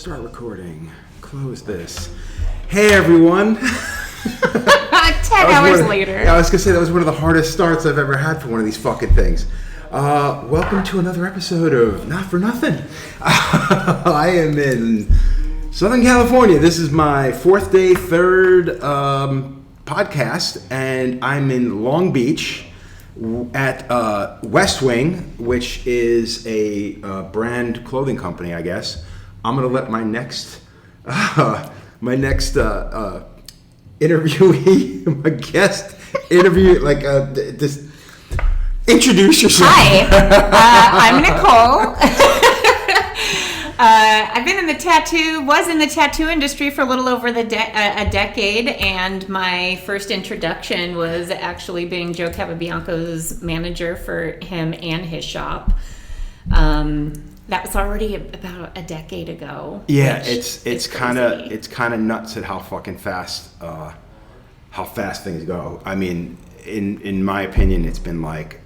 Start recording. Close this. Hey everyone. 10 hours later. Yeah, I was going to say that was one of the hardest starts I've ever had for one of these fucking things. Welcome to another episode of Not For Nothing. I am in Southern California. This is my fourth day, third podcast, and I'm in Long Beach at West Wing, which is a brand clothing company, I guess. I'm going to let my next interviewee, my guest interview, just introduce yourself. Hi, I'm Nicole. I've been in the tattoo industry for a little over a decade, and my first introduction was actually being Joe Capobianco's manager for him and his shop. That was already about a decade ago. Yeah, it's kind of nuts at how fucking fast things go. I mean, in my opinion, it's been like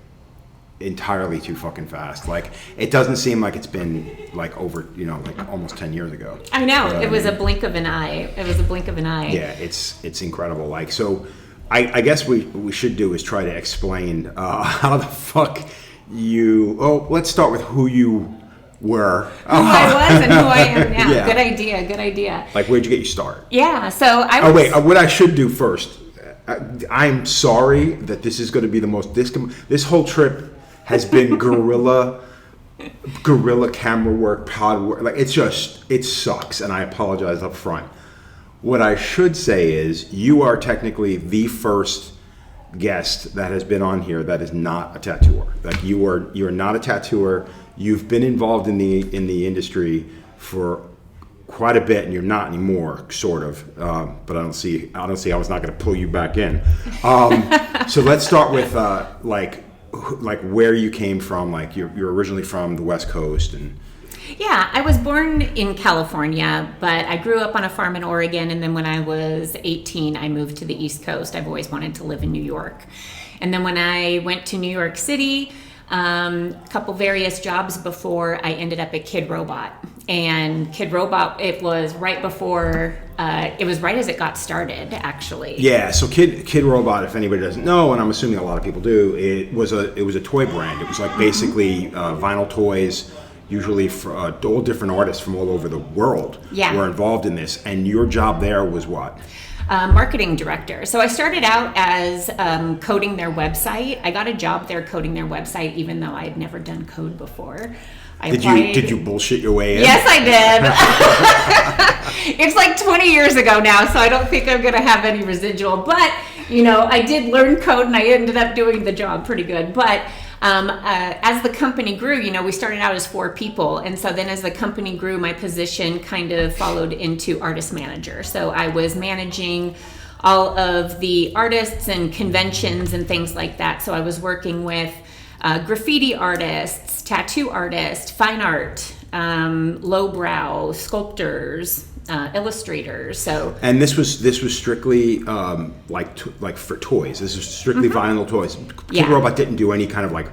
entirely too fucking fast. Like, it doesn't seem like it's been like over, like almost 10 years ago. I know. It was a blink of an eye. Yeah, it's incredible. Like, so I guess we should do is try to explain how the fuck let's start with who you were. Who I was and who I am now. Yeah. Good idea. Like, where'd you get your start? Yeah, so I was... Oh, wait, what I should do first, I'm sorry that this is going to be the most... This whole trip has been guerrilla camera work, pod work. Like, it sucks, and I apologize up front. What I should say is, you are technically the first guest that has been on here that is not a tattooer. Like, you are not a tattooer. You've been involved in the industry for quite a bit, and you're not anymore, sort of. But I don't see how it's not going to pull you back in. So let's start with like where you came from. Like, you're originally from the West Coast, and yeah, I was born in California, but I grew up on a farm in Oregon, and then when I was 18, I moved to the East Coast. I've always wanted to live in New York. And then when I went to New York City, a couple various jobs before I ended up at Kid Robot. And Kid Robot, it was right before, it was right as it got started, actually. Yeah, so Kid Robot, if anybody doesn't know, and I'm assuming a lot of people do, it was a toy brand. It was like basically vinyl toys, usually for all different artists from all over the world were involved in this. And your job there was what? Marketing director. So I started out as coding their website. I got a job there coding their website, even though I had never done code before. Did you bullshit your way in? Yes, I did. It's like 20 years ago now, so I don't think I'm going to have any residual. But, I did learn code, and I ended up doing the job pretty good. But as the company grew, we started out as 4 people. And so then as the company grew, my position kind of followed into artist manager. So I was managing all of the artists and conventions and things like that. So I was working with graffiti artists, tattoo artists, fine art, lowbrow, sculptors, illustrators. So, and this was strictly like for toys. This was strictly vinyl toys. Kid Robot didn't do any kind of like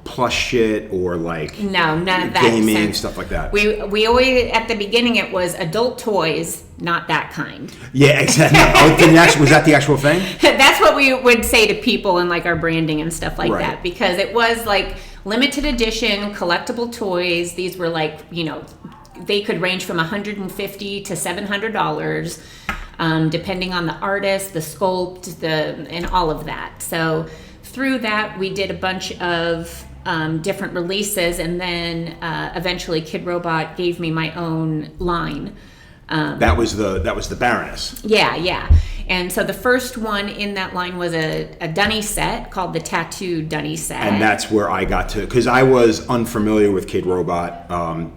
plush shit or like none of that gaming stuff like that. We always, at the beginning, it was adult toys, not that kind. Yeah, exactly. Was that the actual thing? That's what we would say to people in like our branding and stuff like that, because it was like limited edition collectible toys. These were like, they could range from $150 to $700, depending on the artist, the sculpt, and all of that. So through that, we did a bunch of different releases, and then eventually Kid Robot gave me my own line. That was the Baroness. Yeah. And so the first one in that line was a dunny set called the Tattoo Dunny Set. And that's where I got to, because I was unfamiliar with Kid Robot,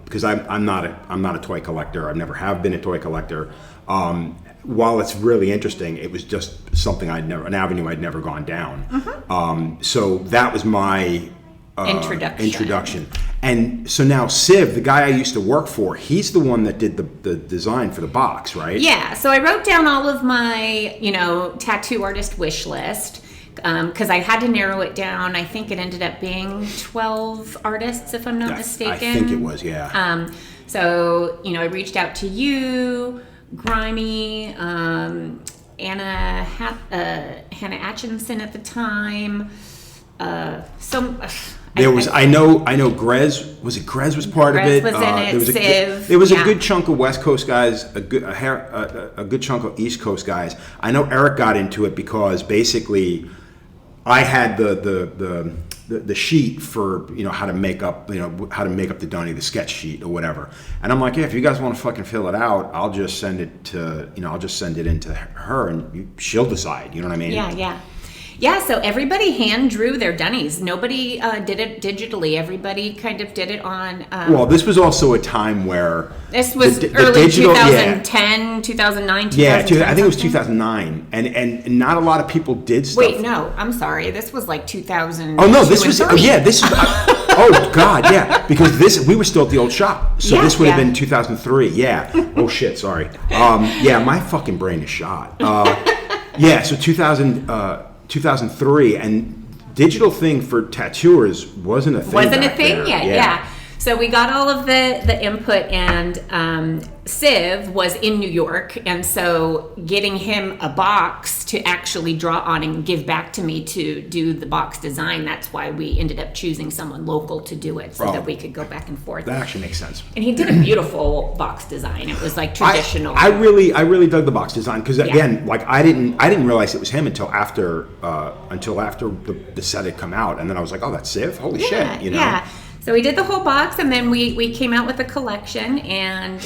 because I'm not a toy collector. I never have been a toy collector. While it's really interesting, it was just something an avenue I'd never gone down. So that was my introduction. And so now Civ, the guy I used to work for, he's the one that did the design for the box, right? Yeah. So I wrote down all of my, tattoo artist wish list. because I had to narrow it down. I think it ended up being 12 artists, if I'm not mistaken. I think it was, yeah. So, you know, I reached out to you, Grimy, Hannah Atchinson at the time. I know Grez, was it Grez was part of it? Was in it, there was a good chunk of West Coast guys, a good chunk of East Coast guys. I know Eric got into it because basically I had the sheet for, you know, how to make up the dunny, the sketch sheet or whatever. And I'm like, yeah, if you guys want to fucking fill it out, I'll just send it into her and she'll decide, you know what I mean? Yeah, so everybody hand drew their dunnies. Nobody did it digitally. Everybody kind of did it on... well, this was also a time where... This was early digital, 2010, 2009, 2010. Yeah, I think it was 2009. And not a lot of people did stuff. Wait, no, I'm sorry. This was like 2000. Oh, no, this was... this is... oh, God, yeah. Because we were still at the old shop. So this would have been 2003. Yeah. Oh, shit, sorry. My fucking brain is shot. So 2003, and digital thing for tattooers wasn't a thing. Yeah. So we got all of the input, and Civ was in New York, and so getting him a box to actually draw on and give back to me to do the box design, that's why we ended up choosing someone local to do it, so that we could go back and forth. That actually makes sense. And he did a beautiful box design. It was like traditional. I really dug the box design because again, like I didn't realize it was him until after the set had come out, and then I was like, oh, that's Civ. Holy shit, you know. Yeah. So we did the whole box, and then we came out with a collection, and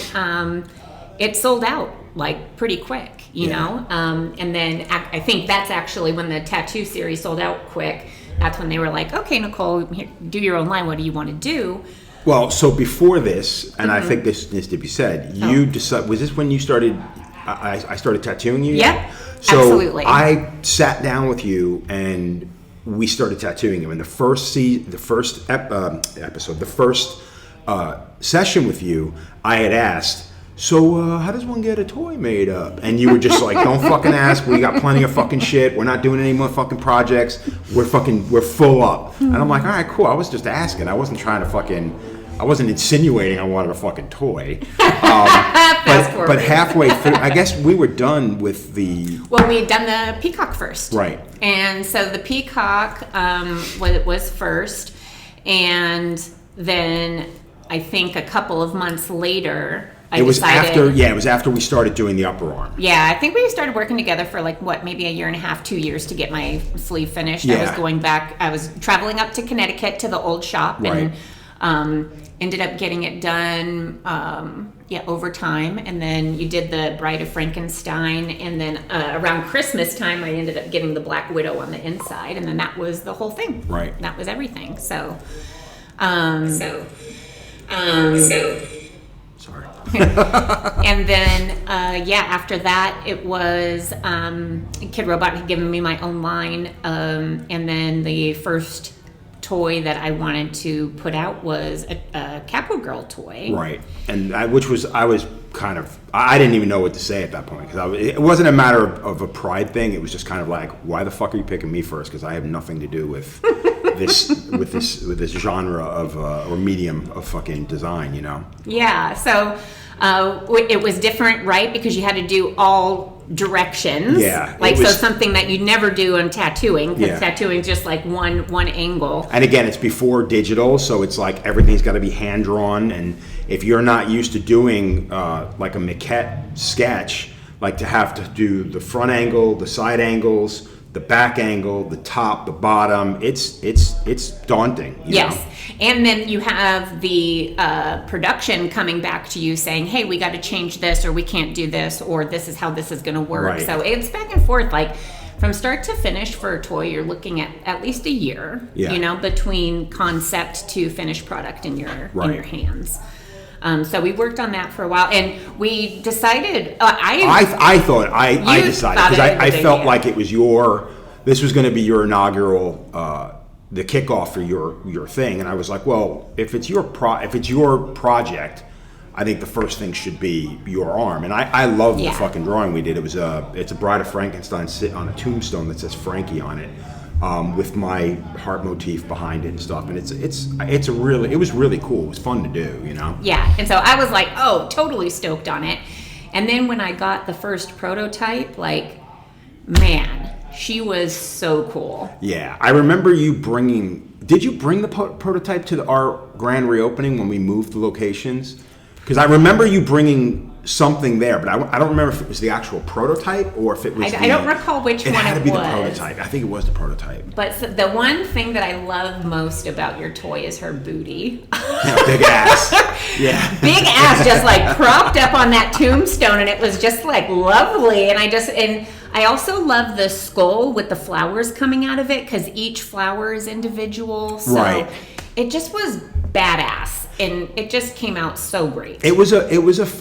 it sold out like pretty quick, you know. And then I think that's actually when the tattoo series sold out quick. That's when they were like, okay, Nicole, here, do your own line. What do you want to do? Well, so before this, and I think this needs to be said, you decided, was this when you started? I started tattooing you. Yep. So absolutely. I sat down with you and we started tattooing him. In the first session with you, I had asked, so how does one get a toy made up? And you were just like, don't fucking ask. We got plenty of fucking shit. We're not doing any more fucking projects. We're full up. And I'm like, all right, cool. I was just asking. I wasn't insinuating I wanted a fucking toy. But halfway through, I guess we were done with the... Well, we had done the peacock first. Right. And so the peacock was first. And then I think a couple of months later, it was after we started doing the upper arm. Yeah, I think we started working together for maybe a year and a half, 2 years to get my sleeve finished. Yeah. I was traveling up to Connecticut to the old shop. Right. And ended up getting it done over time, and then you did the Bride of Frankenstein, and then around Christmas time I ended up getting the Black Widow on the inside, and then that was the whole thing. Right. That was everything. So sorry. And then after that it was Kid Robot had given me my own line, and then the first toy that I wanted to put out was a Capo Girl toy. Right. And I didn't even know what to say at that point, because it wasn't a matter of a pride thing. It was just kind of like, why the fuck are you picking me first? Because I have nothing to do with this genre of or medium of fucking design, you know? Yeah. So it was different, right? Because you had to do all directions. Yeah. So something that you'd never do in tattooing, because tattooing is just like one angle. And again, it's before digital, so it's like everything's got to be hand drawn, and if you're not used to doing like a maquette sketch, like to have to do the front angle, the side angles, the back angle, the top, the bottom, it's daunting. You know? And then you have the production coming back to you saying, hey, we got to change this, or we can't do this, or this is how this is going to work. Right. So it's back and forth. Like from start to finish for a toy, you're looking at least a year, you know, between concept to finished product in your hands. So we worked on that for a while, and we decided. I decided because I felt like it was this was going to be your inaugural, the kickoff for your thing, and I was like, well, if it's your project, I think the first thing should be your arm. And I love the fucking drawing we did. It's a Bride of Frankenstein sitting on a tombstone that says Frankie on it. with my heart motif behind it and stuff. And it was really cool. It was fun to do, you know? Yeah. And so I was like, oh, totally stoked on it. And then when I got the first prototype, like, man, she was so cool. Yeah. I remember did you bring the prototype to our grand reopening when we moved the locations? Because I remember you bringing something there, but I don't remember if it was the actual prototype or if it was I don't recall which one it was. It had to be the prototype. I think it was the prototype. But the one thing that I love most about your toy is her booty. Yeah, big ass. Yeah. Big ass just like propped up on that tombstone, and it was just like lovely. And I also love the skull with the flowers coming out of it, because each flower is individual. So right. It just was badass. And it just came out so great. It was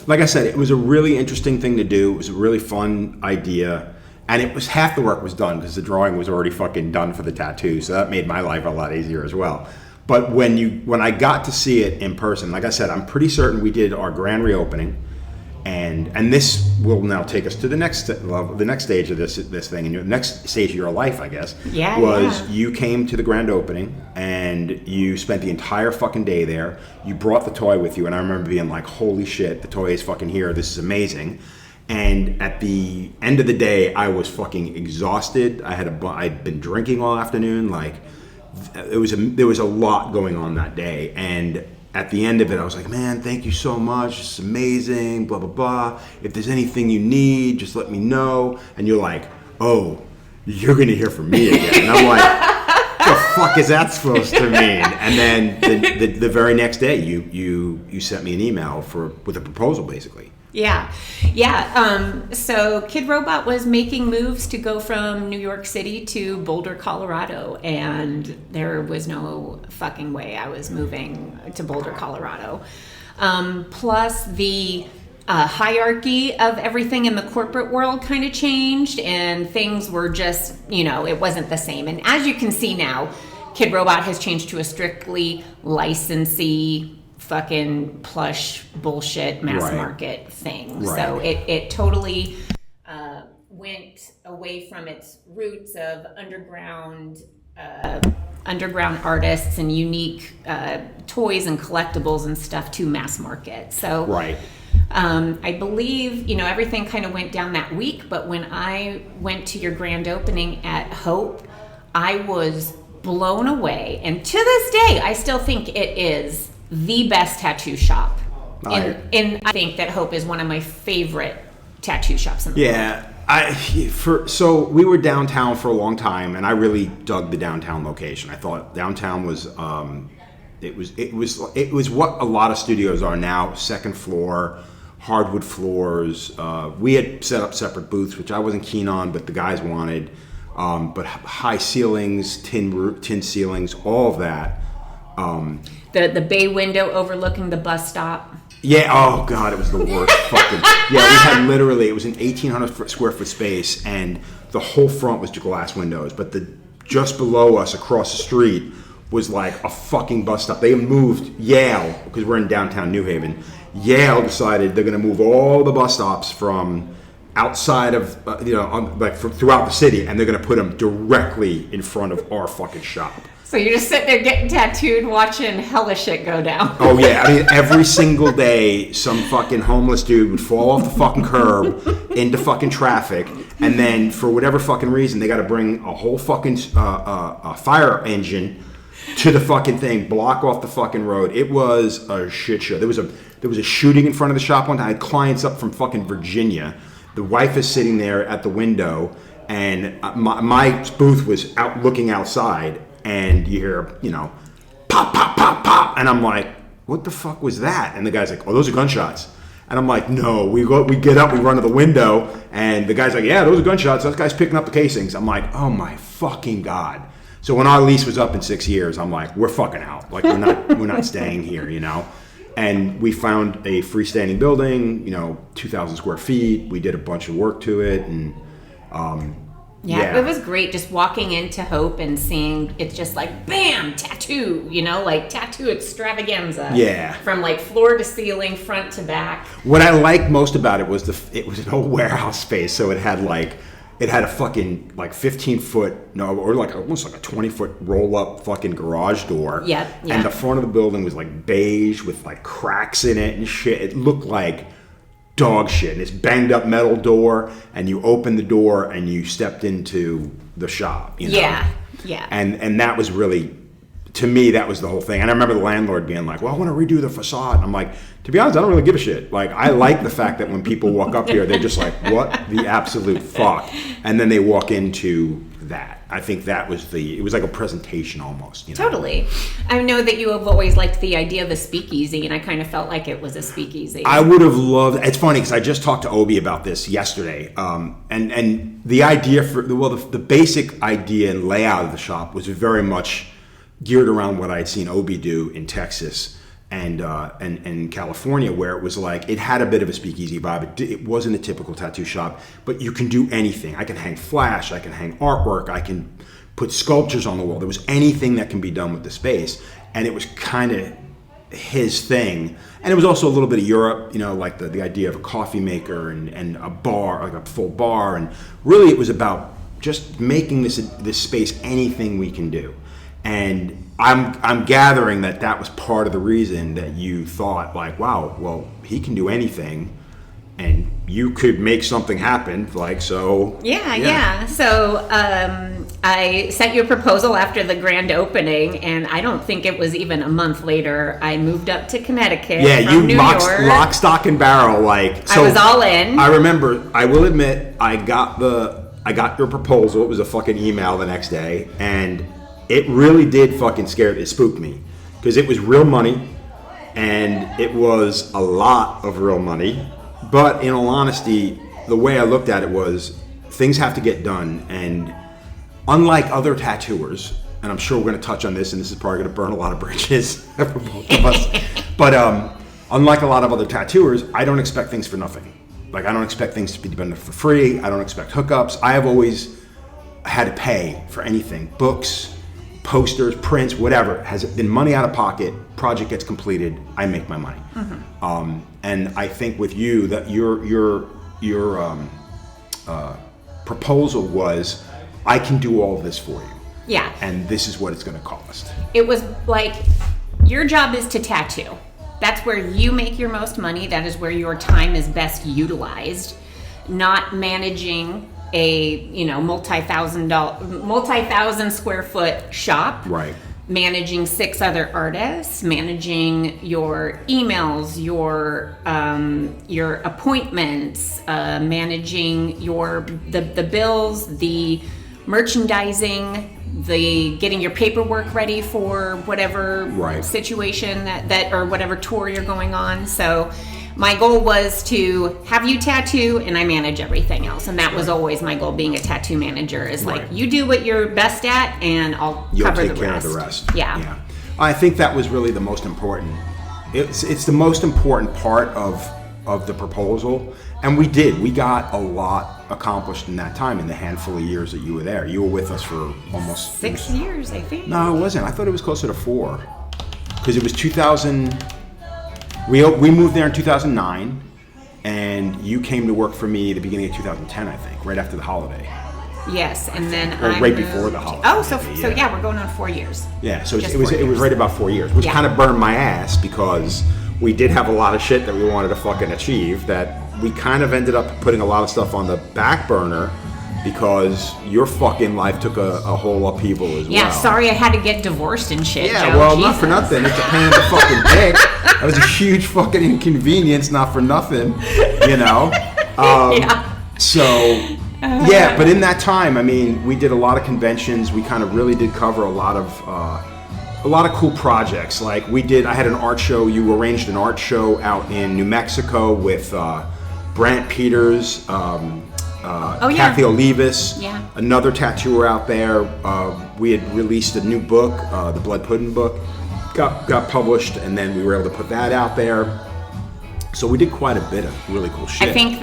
like I said, it was a really interesting thing to do. It was a really fun idea, and it was half the work was done because the drawing was already fucking done for the tattoo. So that made my life a lot easier as well. But when I got to see it in person, like I said, I'm pretty certain we did our grand reopening, and this will now take us to the next level, the next stage of this thing, and your next stage of your life, I guess. Yeah. You came to the grand opening and you spent the entire fucking day there. You brought the toy with you, and I remember being like, "Holy shit, the toy is fucking here! This is amazing." And at the end of the day, I was fucking exhausted. I'd been drinking all afternoon. Like, there was a lot going on that day, and at the end of it, I was like, man, thank you so much. It's amazing, blah, blah, blah. If there's anything you need, just let me know. And you're like, oh, you're going to hear from me again. And I'm like, what the fuck is that supposed to mean? And then the very next day, you sent me an email with a proposal, basically. Yeah. So Kid Robot was making moves to go from New York City to Boulder, Colorado, and there was no fucking way I was moving to Boulder, Colorado. Plus the hierarchy of everything in the corporate world kind of changed, and things were just, it wasn't the same. And as you can see now, Kid Robot has changed to a strictly licensee fucking plush bullshit mass market thing. Right. So it totally went away from its roots of underground artists and unique toys and collectibles and stuff to mass market. So right. I believe everything kind of went down that week, but when I went to your grand opening at Hope, I was blown away, and to this day I still think it is the best tattoo shop. And I think that Hope is one of my favorite tattoo shops in the world. So we were downtown for a long time, and I really dug the downtown location. I thought downtown was it was what a lot of studios are now: second floor, hardwood floors. We had set up separate booths, which I wasn't keen on, but the guys wanted. But high ceilings, tin ceilings, all of that. The bay window overlooking the bus stop. Yeah, oh God, it was the worst fucking... Yeah, we had literally, it was an 1,800 square foot space, and the whole front was glass windows, but just below us, across the street, was like a fucking bus stop. They moved Yale, because we're in downtown New Haven. Yale decided they're going to move all the bus stops from outside of, throughout the city, and they're going to put them directly in front of our fucking shop. So you're just sitting there getting tattooed, watching hella shit go down. Oh yeah, I mean every single day, some fucking homeless dude would fall off the fucking curb into fucking traffic, and then for whatever fucking reason, they got to bring a whole fucking fire engine to the fucking thing, block off the fucking road. It was a shit show. There was a shooting in front of the shop one time. I had clients up from fucking Virginia. The wife is sitting there at the window, and my booth was out looking outside. And you hear, pop, pop, pop, pop. And I'm like, what the fuck was that? And the guy's like, oh, those are gunshots. And I'm like, no, we get up, we run to the window. And the guy's like, yeah, those are gunshots. That guy's picking up the casings. I'm like, oh my fucking God. So when our lease was up in 6 years, I'm like, we're fucking out. Like, we're not staying here, And we found a freestanding building, 2,000 square feet. We did a bunch of work to it. And, Yeah, it was great just walking into Hope and seeing it's just like, bam, tattoo, like tattoo extravaganza. Yeah. From like floor to ceiling, front to back. What I liked most about it was it was an old warehouse space. So it had like, It had a fucking like 15-foot, no, or like almost like a 20-foot roll-up fucking garage door. Yep. And the front of the building was like beige with like cracks in it and shit. It looked like dog shit. And this banged up metal door, and you opened the door and you stepped into the shop. You know? Yeah. And that was really, to me, that was the whole thing. And I remember the landlord being like, well, I want to redo the facade. And I'm like, to be honest, I don't really give a shit. Like, I like the fact that when people walk up here, they're just like, what the absolute fuck? And then they walk into that. I think that was it was like a presentation almost. You know? Totally. I know that you have always liked the idea of a speakeasy, and I kind of felt like it was a speakeasy. I would have loved, it's funny because I just talked to Obi about this yesterday. And the idea the basic idea and layout of the shop was very much geared around what I had seen Obi do in Texas and California, where it was like, it had a bit of a speakeasy vibe. It wasn't a typical tattoo shop, but you can do anything. I can hang flash, I can hang artwork, I can put sculptures on the wall. There was anything that can be done with the space, and it was kind of his thing. And it was also a little bit of Europe, you know, like the idea of a coffee maker and a bar, like a full bar, and really it was about just making this space anything we can do. And I'm gathering that was part of the reason that you thought like, wow, well, he can do anything, and you could make something happen. Like, so. Yeah. So I sent you a proposal after the grand opening, and I don't think it was even a month later, I moved up to Connecticut. Yeah, from New York. Lock, stock, and barrel. Like, so I was all in. I remember. I will admit, I got your proposal. It was a fucking email the next day, and it really did fucking it spooked me, because it was real money, and it was a lot of real money. But in all honesty, the way I looked at it was, things have to get done, and unlike other tattooers, and I'm sure we're going to touch on this, and this is probably going to burn a lot of bridges for both of us, but unlike a lot of other tattooers, I don't expect things for nothing. Like, I don't expect things to be done for free. I don't expect hookups. I have always had to pay for anything. Books, posters, prints, whatever. Has been money out of pocket. Project gets completed, I make my money. Mm-hmm. And I think with you, that your proposal was, I can do all of this for you. Yeah. And this is what it's going to cost. It was like, your job is to tattoo. That's where you make your most money. That is where your time is best utilized. Not managing a multi-thousand square foot shop. Right. Managing 6 other artists, managing your emails, your appointments, managing the bills, the merchandising, the getting your paperwork ready for whatever situation that or whatever tour you're going on. So my goal was to have you tattoo, and I manage everything else. And that was always my goal, being a tattoo manager, is like, you do what you're best at, and You'll cover take the care rest. of the rest. Yeah. I think that was really the most important. It's the most important part of the proposal. And we got a lot accomplished in that time, in the handful of years that you were there. You were with us for almost 6 years, I think. No, it wasn't. I thought it was closer to 4, because it was 2000. We moved there in 2009, and you came to work for me at the beginning of 2010, I think, right after the holiday. Yes, and then before the holiday. Oh, so we're going on 4 years. Yeah, so it was right about 4 years, which kind of burned my ass, because we did have a lot of shit that we wanted to fucking achieve, that we kind of ended up putting a lot of stuff on the back burner, because your fucking life took a whole upheaval as well. Yeah, sorry I had to get divorced and shit. Yeah, Joe. well, Jesus. not for nothing. It's a pain in the fucking dick. That was a huge fucking inconvenience, not for nothing, you know? So, but in that time, I mean, we did a lot of conventions. We kind of really did cover a lot of cool projects. Like, I had an art show. You arranged an art show out in New Mexico with Brant Peters, Kathy Olivas, another tattooer out there. We had released a new book, the Blood Pudding book, got published, and then we were able to put that out there. So we did quite a bit of really cool shit. I think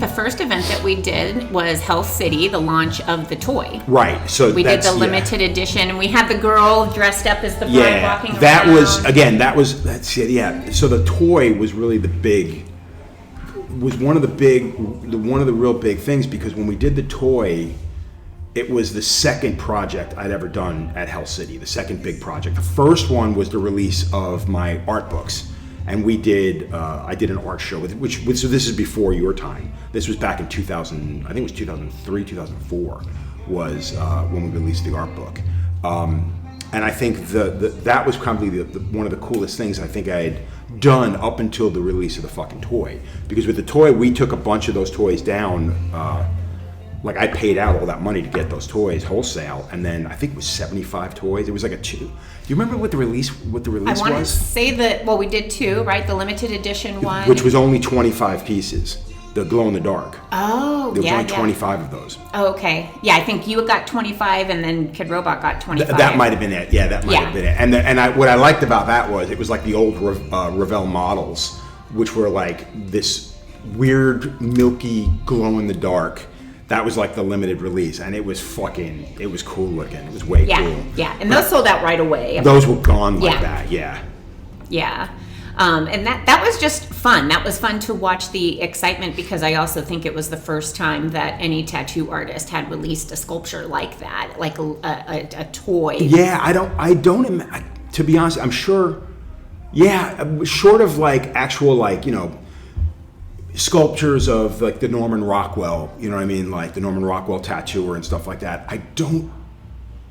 the first event that we did was Health City, the launch of the toy. Right. So we did the limited edition, and we had the girl dressed up as the bride walking around. That's it. Yeah. So the toy was really the big was one of the real big things, because when we did the toy, it was the second project I'd ever done at Hell City, the second big project. The first one was the release of my art books, and I did an art show so this is before your time. This was back in 2000, I think it was 2003, 2004 was when we released the art book. And I think that was probably one of the coolest things I think I had done up until the release of the fucking toy. Because with the toy, we took a bunch of those toys down. Like I paid out all that money to get those toys wholesale, and then I think it was 75 toys. It was like a two. Do you remember what the release was? I want to say that. Well, we did two, right? The limited edition one, which was only 25 pieces. The glow in the dark. Oh, there was only 25 of those. Oh, okay. Yeah, I think you got 25, and then Kid Robot got 25. That might have been it. Yeah, that might have been it. And what I liked about that was it was like the old Revell models, which were like this weird, milky glow in the dark. That was like the limited release, and it was cool looking. It was way cool. Yeah, and those sold out right away. Those were gone like that. Yeah. Yeah. And that was just fun. That was fun to watch the excitement, because I also think it was the first time that any tattoo artist had released a sculpture like that, like a toy. Yeah, I don't. To be honest, I'm sure. Yeah, short of like actual sculptures of like the Norman Rockwell, you know what I mean, like the Norman Rockwell tattooer and stuff like that. I don't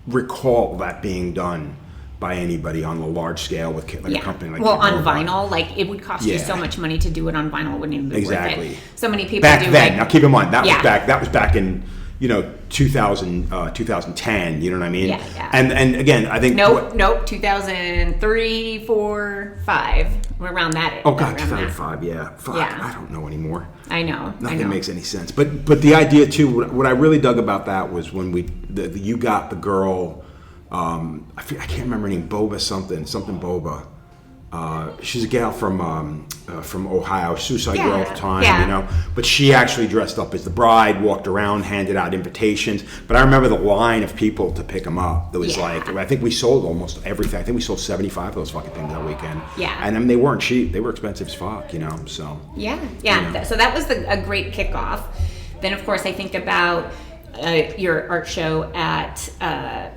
recall that being done by anybody on a large scale with a company like on vinyl, like it would cost you so much money to do it on vinyl. Wouldn't even be worth it. So many people back then. Now keep in mind that was back in 2000, 2010. You know what I mean? Yeah. And again, I think 2003, 4, 5, around that. Oh God, 2005. Yeah. Fuck, I don't know anymore. I know. Nothing makes any sense. But the idea too. What I really dug about that was when you got the girl. I can't remember her name. Something Boba. She's a gal from Ohio, Suicide Girl at the time, you know. But she actually dressed up as the bride, walked around, handed out invitations. But I remember the line of people to pick them up. There was like, I think we sold almost everything. I think we sold 75 of those fucking things that weekend. Yeah. And I mean, they weren't cheap. They were expensive as fuck, you know. So. Yeah. You know. So that was a great kickoff. Then, of course, I think about your art show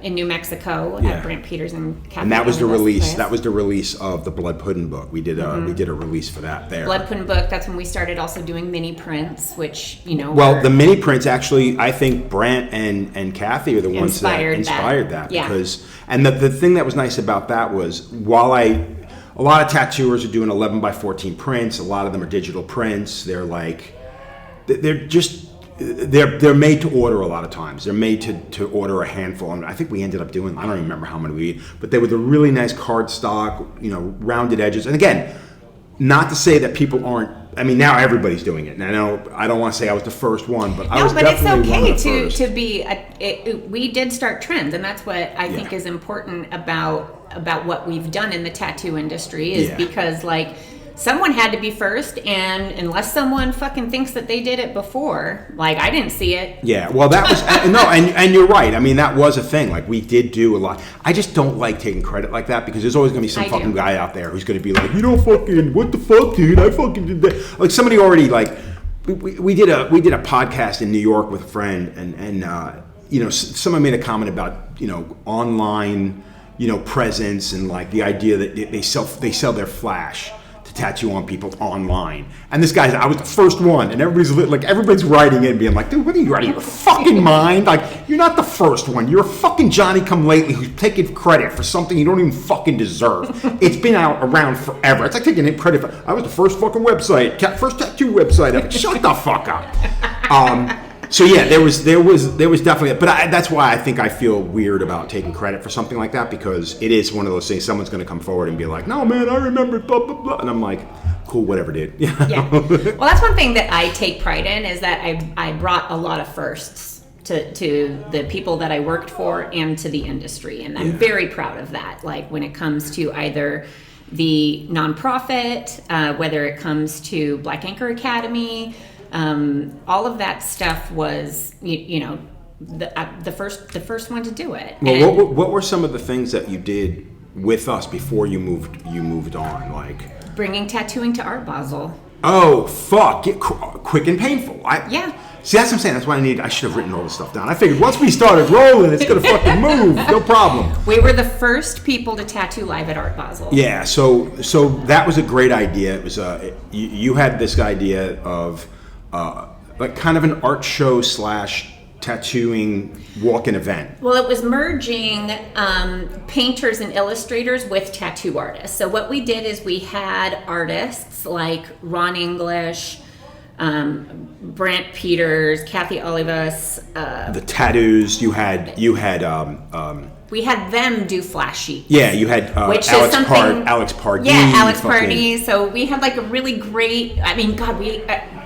in New Mexico at Brant Peters and Kathy. And that was the release. That was the release of the Blood Pudding book. We did a release for that there. Blood Pudding book. That's when we started also doing mini prints, which Well, the mini prints actually, I think Brant and Kathy are the ones that inspired that. Yeah. Because the thing that was nice about that was while a lot of tattooers are doing 11 by 14 prints. A lot of them are digital prints. They're made to order a lot of times. They're made to order a handful. I think we ended up doing, I don't even remember how many we did, but they were the really nice cardstock, rounded edges. And again, not to say that people aren't, I mean, now everybody's doing it. And I don't want to say I was the first one, but I was definitely one of the first. To be, we did start trends, and that's what I think is important about what we've done in the tattoo industry is because someone had to be first, and unless someone fucking thinks that they did it before, I didn't see it. Yeah, well, that was and you're right. I mean, that was a thing. We did do a lot. I just don't like taking credit like that, because there's always going to be some fucking guy out there who's going to be like, you don't fucking, what the fuck, dude? I fucking did that. Somebody already we did a podcast in New York with a friend, and someone made a comment about online presence and the idea that they sell their flash tattoo on people online, and this guy's, I was the first one, and everybody's writing in being like, dude, what are you out of your fucking mind? You're not the first one. You're a fucking Johnny come lately who's taking credit for something you don't even fucking deserve. It's been around forever. It's like taking credit for, I was the first fucking website, first tattoo website. Shut the fuck up. So yeah, there was definitely, but that's why I think I feel weird about taking credit for something like that, because it is one of those things. Someone's going to come forward and be like, "No, man, I remember blah blah blah," and I'm like, "Cool, whatever, dude." Yeah. Well, that's one thing that I take pride in, is that I brought a lot of firsts to the people that I worked for and to the industry, and I'm very proud of that. When it comes to either the nonprofit, whether it comes to Black Anchor Academy. All of that stuff was, the first one to do it. Well, what were some of the things that you did with us before you moved on? Bringing tattooing to Art Basel. Oh, fuck. Quick and painful. Yeah. See, that's what I'm saying. That's why I should have written all this stuff down. I figured once we started rolling, it's going to fucking move. No problem. We were the first people to tattoo live at Art Basel. Yeah, so that was a great idea. It was you had this idea of like kind of an art show / tattooing walk-in event. Well, it was merging painters and illustrators with tattoo artists. So what we did is we had artists like Ron English, Brent Peters, Kathy Olivas. The tattoos you had. We had them do flash sheets. Yeah, you had Alex Pardee. Yeah, Alex Pardee. So we had like a really great. I mean, God,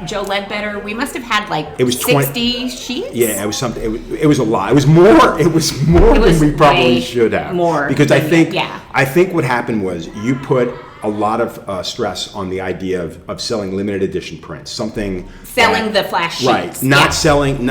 Joe Ledbetter. We must have had like 60 sheets. Yeah, it was something. It was a lot. It was more. It was more than we probably should have. More because I think what happened was you put a lot of stress on the idea of selling limited edition prints, selling the flash sheets, right? Not selling,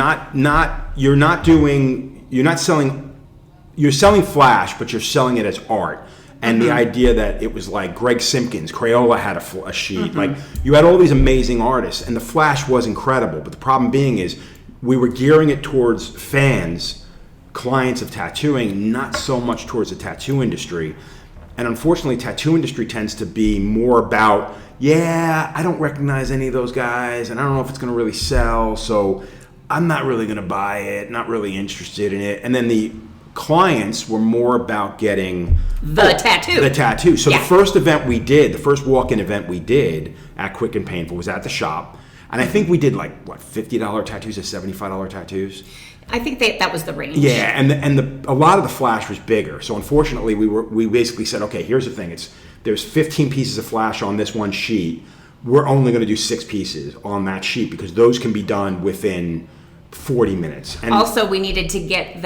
you're selling flash, but you're selling it as art. And the idea that it was like Greg Simpkins, Crayola had a sheet, like you had all these amazing artists, and the flash was incredible. But the problem being is we were gearing it towards fans, clients of tattooing, not so much towards the tattoo industry. And unfortunately, tattoo industry tends to be more about, I don't recognize any of those guys, and I don't know if it's going to really sell, so I'm not really going to buy it, not really interested in it. And then the clients were more about getting the tattoo. So the first event we did, the first walk-in event we did at Quick and Painful was at the shop. And I think we did like, $50 tattoos or $75 tattoos? I think that was the range. Yeah, and a lot of the flash was bigger. So unfortunately, we basically said, okay, here's the thing: there's 15 pieces of flash on this one sheet. We're only going to do 6 pieces on that sheet because those can be done within 40 minutes. And also, we needed to get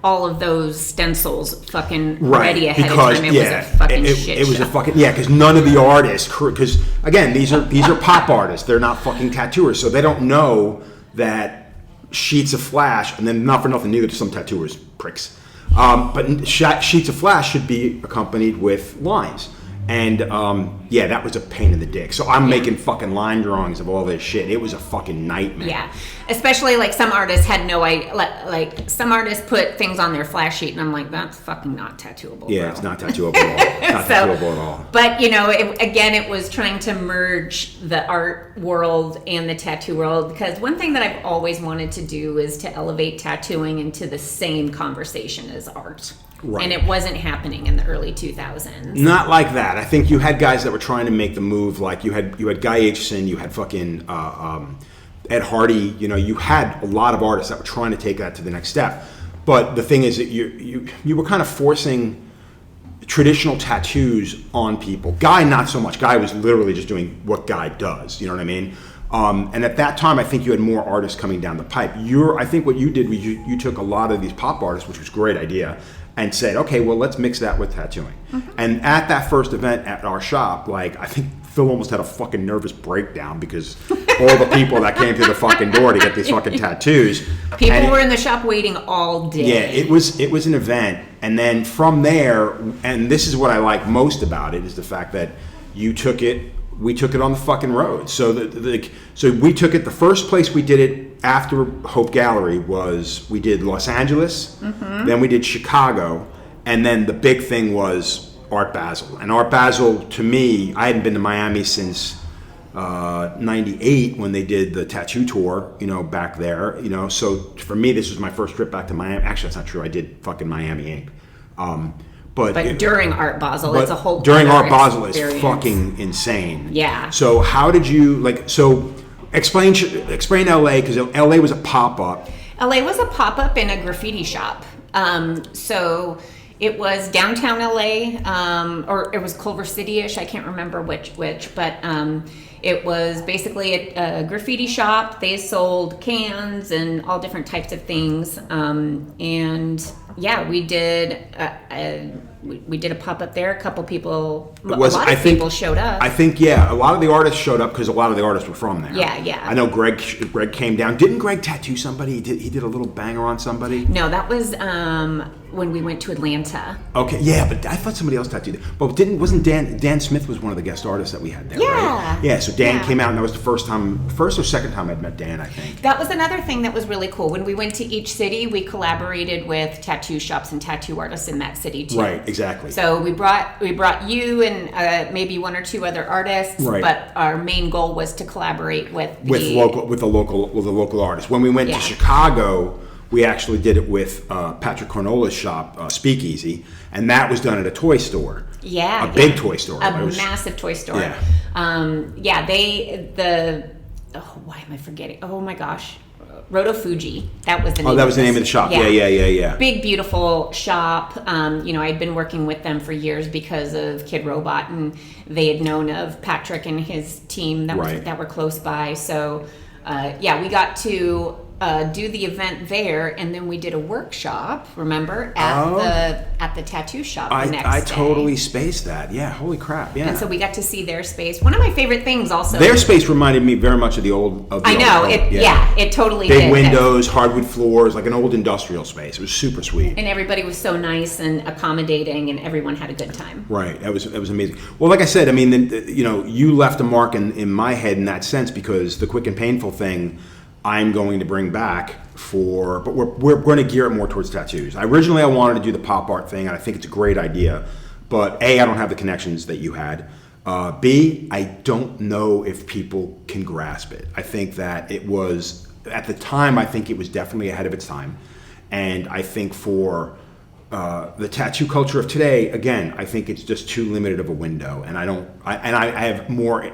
all of those stencils fucking ready ahead of time. It was a fucking shit It was show. a fucking because none of the artists, because again, these are pop artists. They're not fucking tattooers, so they don't know that sheets of flash, and then not for nothing, neither do some tattooers, pricks. But sheets of flash should be accompanied with lines. And that was a pain in the dick. So I'm making fucking line drawings of all this shit. It was a fucking nightmare. Yeah, especially like some artists had no idea. Like some artists put things on their flash sheet, and I'm like, that's fucking not tattooable. Yeah, bro. It's not tattooable at all. Tattooable at all. But it was trying to merge the art world and the tattoo world, because one thing that I've always wanted to do is to elevate tattooing into the same conversation as art. Right. And it wasn't happening in the early 2000s. Not like that. I think you had guys that were trying to make the move. Like you had Guy Aitchison, you had fucking Ed Hardy. You had a lot of artists that were trying to take that to the next step. But the thing is that you were kind of forcing traditional tattoos on people. Guy, not so much. Guy was literally just doing what Guy does. You know what I mean? And at that time, I think you had more artists coming down the pipe. I think what you did was you took a lot of these pop artists, which was a great idea, and said, okay, well, let's mix that with tattooing. And at that first event at our shop, like, I think Phil almost had a fucking nervous breakdown because all the people that came through the fucking door to get these fucking tattoos. People were in the shop waiting all day. Yeah, it was an event. And then from there, and this is what I like most about it, is the fact that we took it on the fucking road. So so we took it, the first place we did it after Hope Gallery we did Los Angeles, then we did Chicago, and then the big thing was Art Basel. And Art Basel, to me, I hadn't been to Miami since 98 when they did the tattoo tour, back there, so for me, this was my first trip back to Miami. Actually, that's not true. I did fucking Miami Inc. But during Art Basel, it's a whole during Art Basel experience. Is fucking insane. Yeah. So how did you explain LA, because LA was a pop-up. LA was a pop-up in a graffiti shop. So it was downtown LA, or it was Culver City-ish. I can't remember which, but it was basically a graffiti shop. They sold cans and all different types of things. We did a pop-up there. A couple people, people showed up. I think, a lot of the artists showed up because a lot of the artists were from there. Yeah. I know Greg came down. Didn't Greg tattoo somebody? He did a little banger on somebody? No, that was when we went to Atlanta. Okay, yeah, but I thought somebody else tattooed it. But wasn't Dan Smith was one of the guest artists that we had there, right? Yeah, so Dan came out, and that was the first or second time I'd met Dan, I think. That was another thing that was really cool. When we went to each city, we collaborated with tattoo shops and tattoo artists in that city too. Right, exactly. So we brought you and maybe one or two other artists, but our main goal was to collaborate with the local artists. When we went to Chicago, we actually did it with Patrick Cornola's shop, Speakeasy, and that was done at a toy store. Yeah, a big toy store, massive toy store. Yeah, why am I forgetting? Oh my gosh. Roto Fuji. That was the name. Oh, that was the name of the shop. Yeah. Big, beautiful shop. I'd been working with them for years because of Kid Robot, and they had known of Patrick and his team that were close by. So, we got to do the event there, and then we did a workshop. Remember at the tattoo shop the next day. I totally spaced that. Yeah, holy crap. Yeah. And so we got to see their space. One of my favorite things also. Their space reminded me very much of the old. It totally did. Big windows, hardwood floors, like an old industrial space. It was super sweet. And everybody was so nice and accommodating, and everyone had a good time. Right. That was amazing. Well, like I said, I mean, you left a mark in my head in that sense, because the quick and painful thing I'm going to bring back but we're going to gear it more towards tattoos. Originally, I wanted to do the pop art thing, and I think it's a great idea. But A, I don't have the connections that you had. B, I don't know if people can grasp it. I think that it was, at the time, I think it was definitely ahead of its time. And I think for the tattoo culture of today, again, I think it's just too limited of a window. And I have more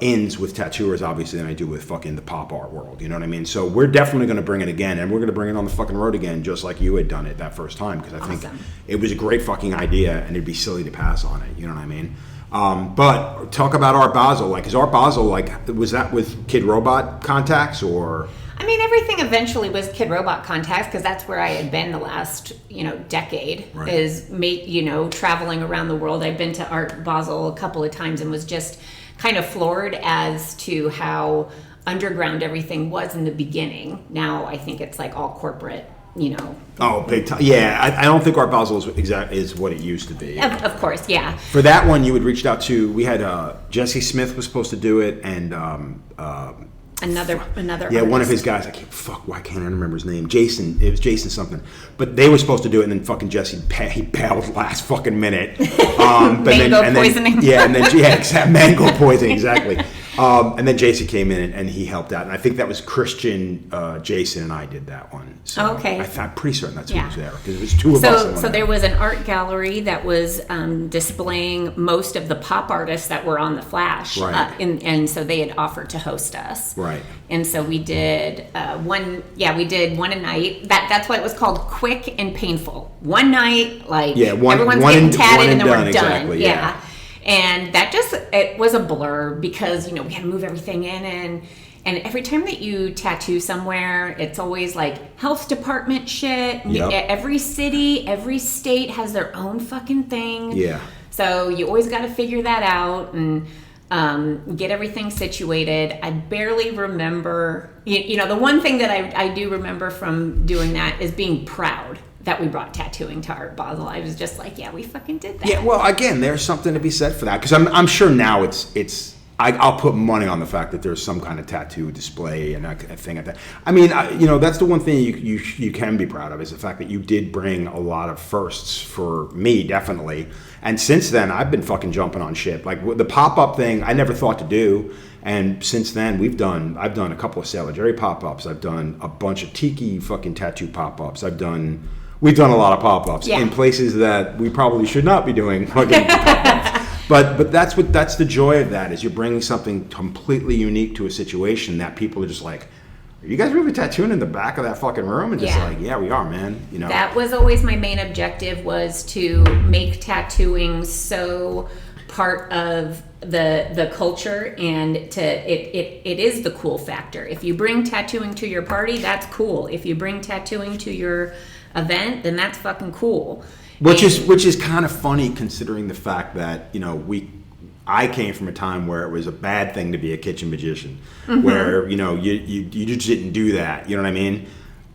ins with tattooers, obviously, than I do with fucking the pop art world. You know what I mean? So we're definitely going to bring it again, and we're going to bring it on the fucking road again, just like you had done it that first time, because I think it was a great fucking idea, and it'd be silly to pass on it. You know what I mean? But talk about Art Basel. Like, is Art Basel, like, was that with Kid Robot contacts, or? I mean, everything eventually was Kid Robot contacts, because that's where I had been the last, decade, is traveling around the world. I've been to Art Basel a couple of times and was just kind of floored as to how underground everything was in the beginning. Now I think it's like all corporate, Oh, big time. Yeah, I don't think Art Basel is what it used to be. Of course, yeah. For that one, you had reached out to. We had Jesse Smith was supposed to do it, and another yeah, artist. one of his guys. Why can't I remember his name? Jason. It was Jason something. But they were supposed to do it, and then fucking Jesse he bailed last fucking minute. Mango poisoning. Mango poisoning, exactly. And then Jason came in and he helped out, and I think that was Christian, Jason, and I did that one. So okay. I'm pretty certain that's who was there, because it was two of us. So there was an art gallery that was displaying most of the pop artists that were on the Flash, right? And so they had offered to host us, right? And so we did one. Yeah, we did one a night. That's why it was called Quick and Painful. One night, everyone's getting tatted and then we're done. Exactly, yeah. And that it was a blur, because, we had to move everything in, and every time that you tattoo somewhere, it's always like health department shit. Yep. Every city, every state has their own fucking thing. Yeah. So you always got to figure that out and get everything situated. I barely remember, the one thing that I do remember from doing that is being proud that we brought tattooing to Art Basel. I was just like, yeah, we fucking did that. Yeah, well, again, there's something to be said for that, because I'm sure now I'll put money on the fact that there's some kind of tattoo display and a thing like that. I mean, that's the one thing you can be proud of, is the fact that you did bring a lot of firsts for me, definitely. And since then, I've been fucking jumping on shit. Like the pop-up thing, I never thought to do. And since then, I've done a couple of Sailor Jerry pop-ups. I've done a bunch of tiki fucking tattoo pop-ups. We've done a lot of pop-ups in places that we probably should not be doing fucking pop-ups. But that's the joy of that, is you're bringing something completely unique to a situation that people are just like, are you guys really tattooing in the back of that fucking room? And just like, yeah, we are, man. That was always my main objective, was to make tattooing so part of the culture, and it is the cool factor. If you bring tattooing to your party, that's cool. If you bring tattooing to your event, then that's fucking cool. Which is kind of funny, considering the fact that I came from a time where it was a bad thing to be a kitchen magician, where you just didn't do that. You know what I mean?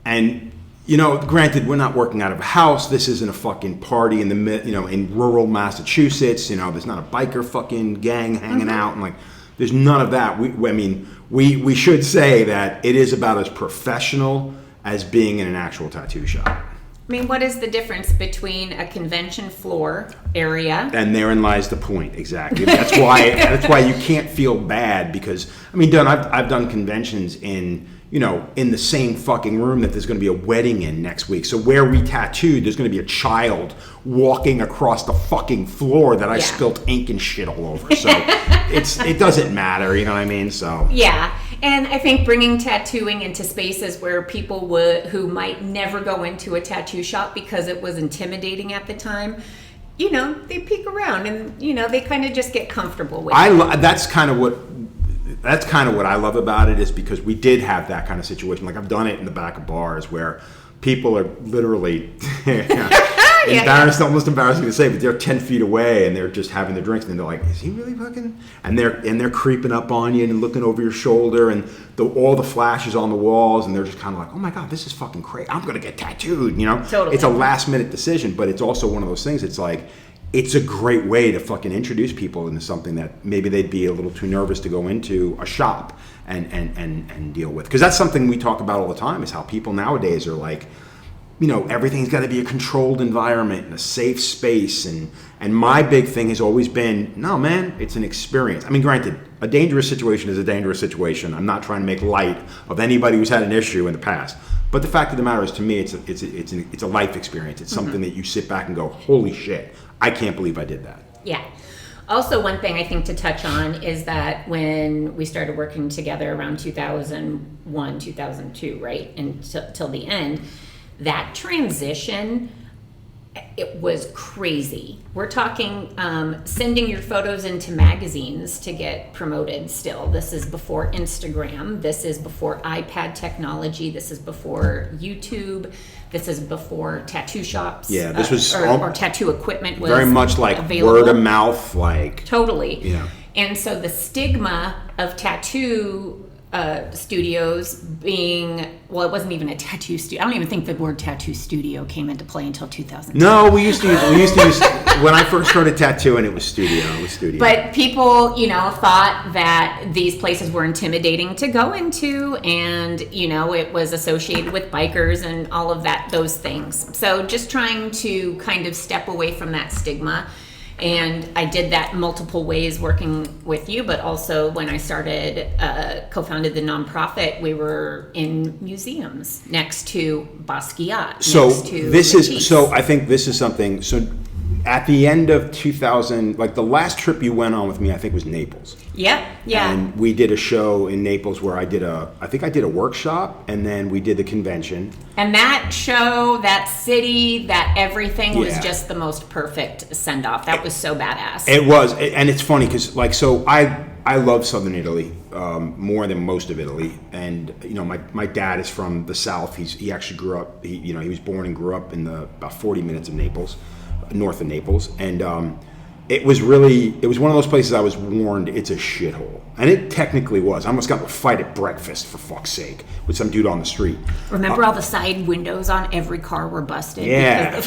And granted, we're not working out of a house. This isn't a fucking party in in rural Massachusetts. There's not a biker fucking gang hanging out, and there's none of that. We should say that it is about as professional as being in an actual tattoo shop. What is the difference between a convention floor area? And therein lies the point, exactly. That's why you can't feel bad because, I've done conventions in the same fucking room that there's going to be a wedding in next week. So where we tattooed, there's going to be a child walking across the fucking floor that I spilt ink and shit all over. So it doesn't matter, you know what I mean? So yeah. And I think bringing tattooing into spaces where people who might never go into a tattoo shop because it was intimidating at the time, they peek around and, they kind of just get comfortable with it. That's kind of what I love about it is because we did have that kind of situation. I've done it in the back of bars where people are literally almost embarrassing to say, but they're 10 feet away and they're just having their drinks and they're like, is he really fucking? And they're creeping up on you and looking over your shoulder and all the flashes on the walls and they're just kind of like, oh my God, this is fucking crazy. I'm going to get tattooed, Totally. It's a last minute decision, but it's also one of those things. It's it's a great way to fucking introduce people into something that maybe they'd be a little too nervous to go into a shop and deal with. Because that's something we talk about all the time is how people nowadays are everything's got to be a controlled environment and a safe space. And my big thing has always been, no, man, it's an experience. Granted, a dangerous situation is a dangerous situation. I'm not trying to make light of anybody who's had an issue in the past. But the fact of the matter is, to me, it's a life experience. It's something that you sit back and go, holy shit, I can't believe I did that. Yeah. Also, one thing I think to touch on is that when we started working together around 2001, 2002, right, and till the end, that transition, it was crazy. We're talking sending your photos into magazines to get promoted still. This is before Instagram. This is before iPad technology. This is before YouTube. This is before tattoo shops. Yeah, this was... or tattoo equipment was very much like available. Word of mouth, Totally. Yeah. And so the stigma of tattoo studios being, it wasn't even a tattoo studio. I don't even think the word tattoo studio came into play until 2010. No, we used to use when I first started tattooing, it was studio. But people, thought that these places were intimidating to go into, and it was associated with bikers and all of those things. So just trying to kind of step away from that stigma. And I did that multiple ways working with you, but also when I started, co-founded the nonprofit, we were in museums next to Basquiat. I think this is something. So at the end of 2000, the last trip you went on with me, I think was Naples. Yeah. And we did a show in Naples where I think I did a workshop, and then we did the convention. And that show, that city, that everything was just the most perfect send-off. That was so badass. It was, and it's funny because I love Southern Italy more than most of Italy, and my dad is from the South. He actually grew up. He was born and grew up in about 40 minutes of Naples, north of Naples, and it was one of those places I was warned it's a shithole. And it technically was. I almost got in a fight at breakfast, for fuck's sake, with some dude on the street. Remember all the side windows on every car were busted? Yeah.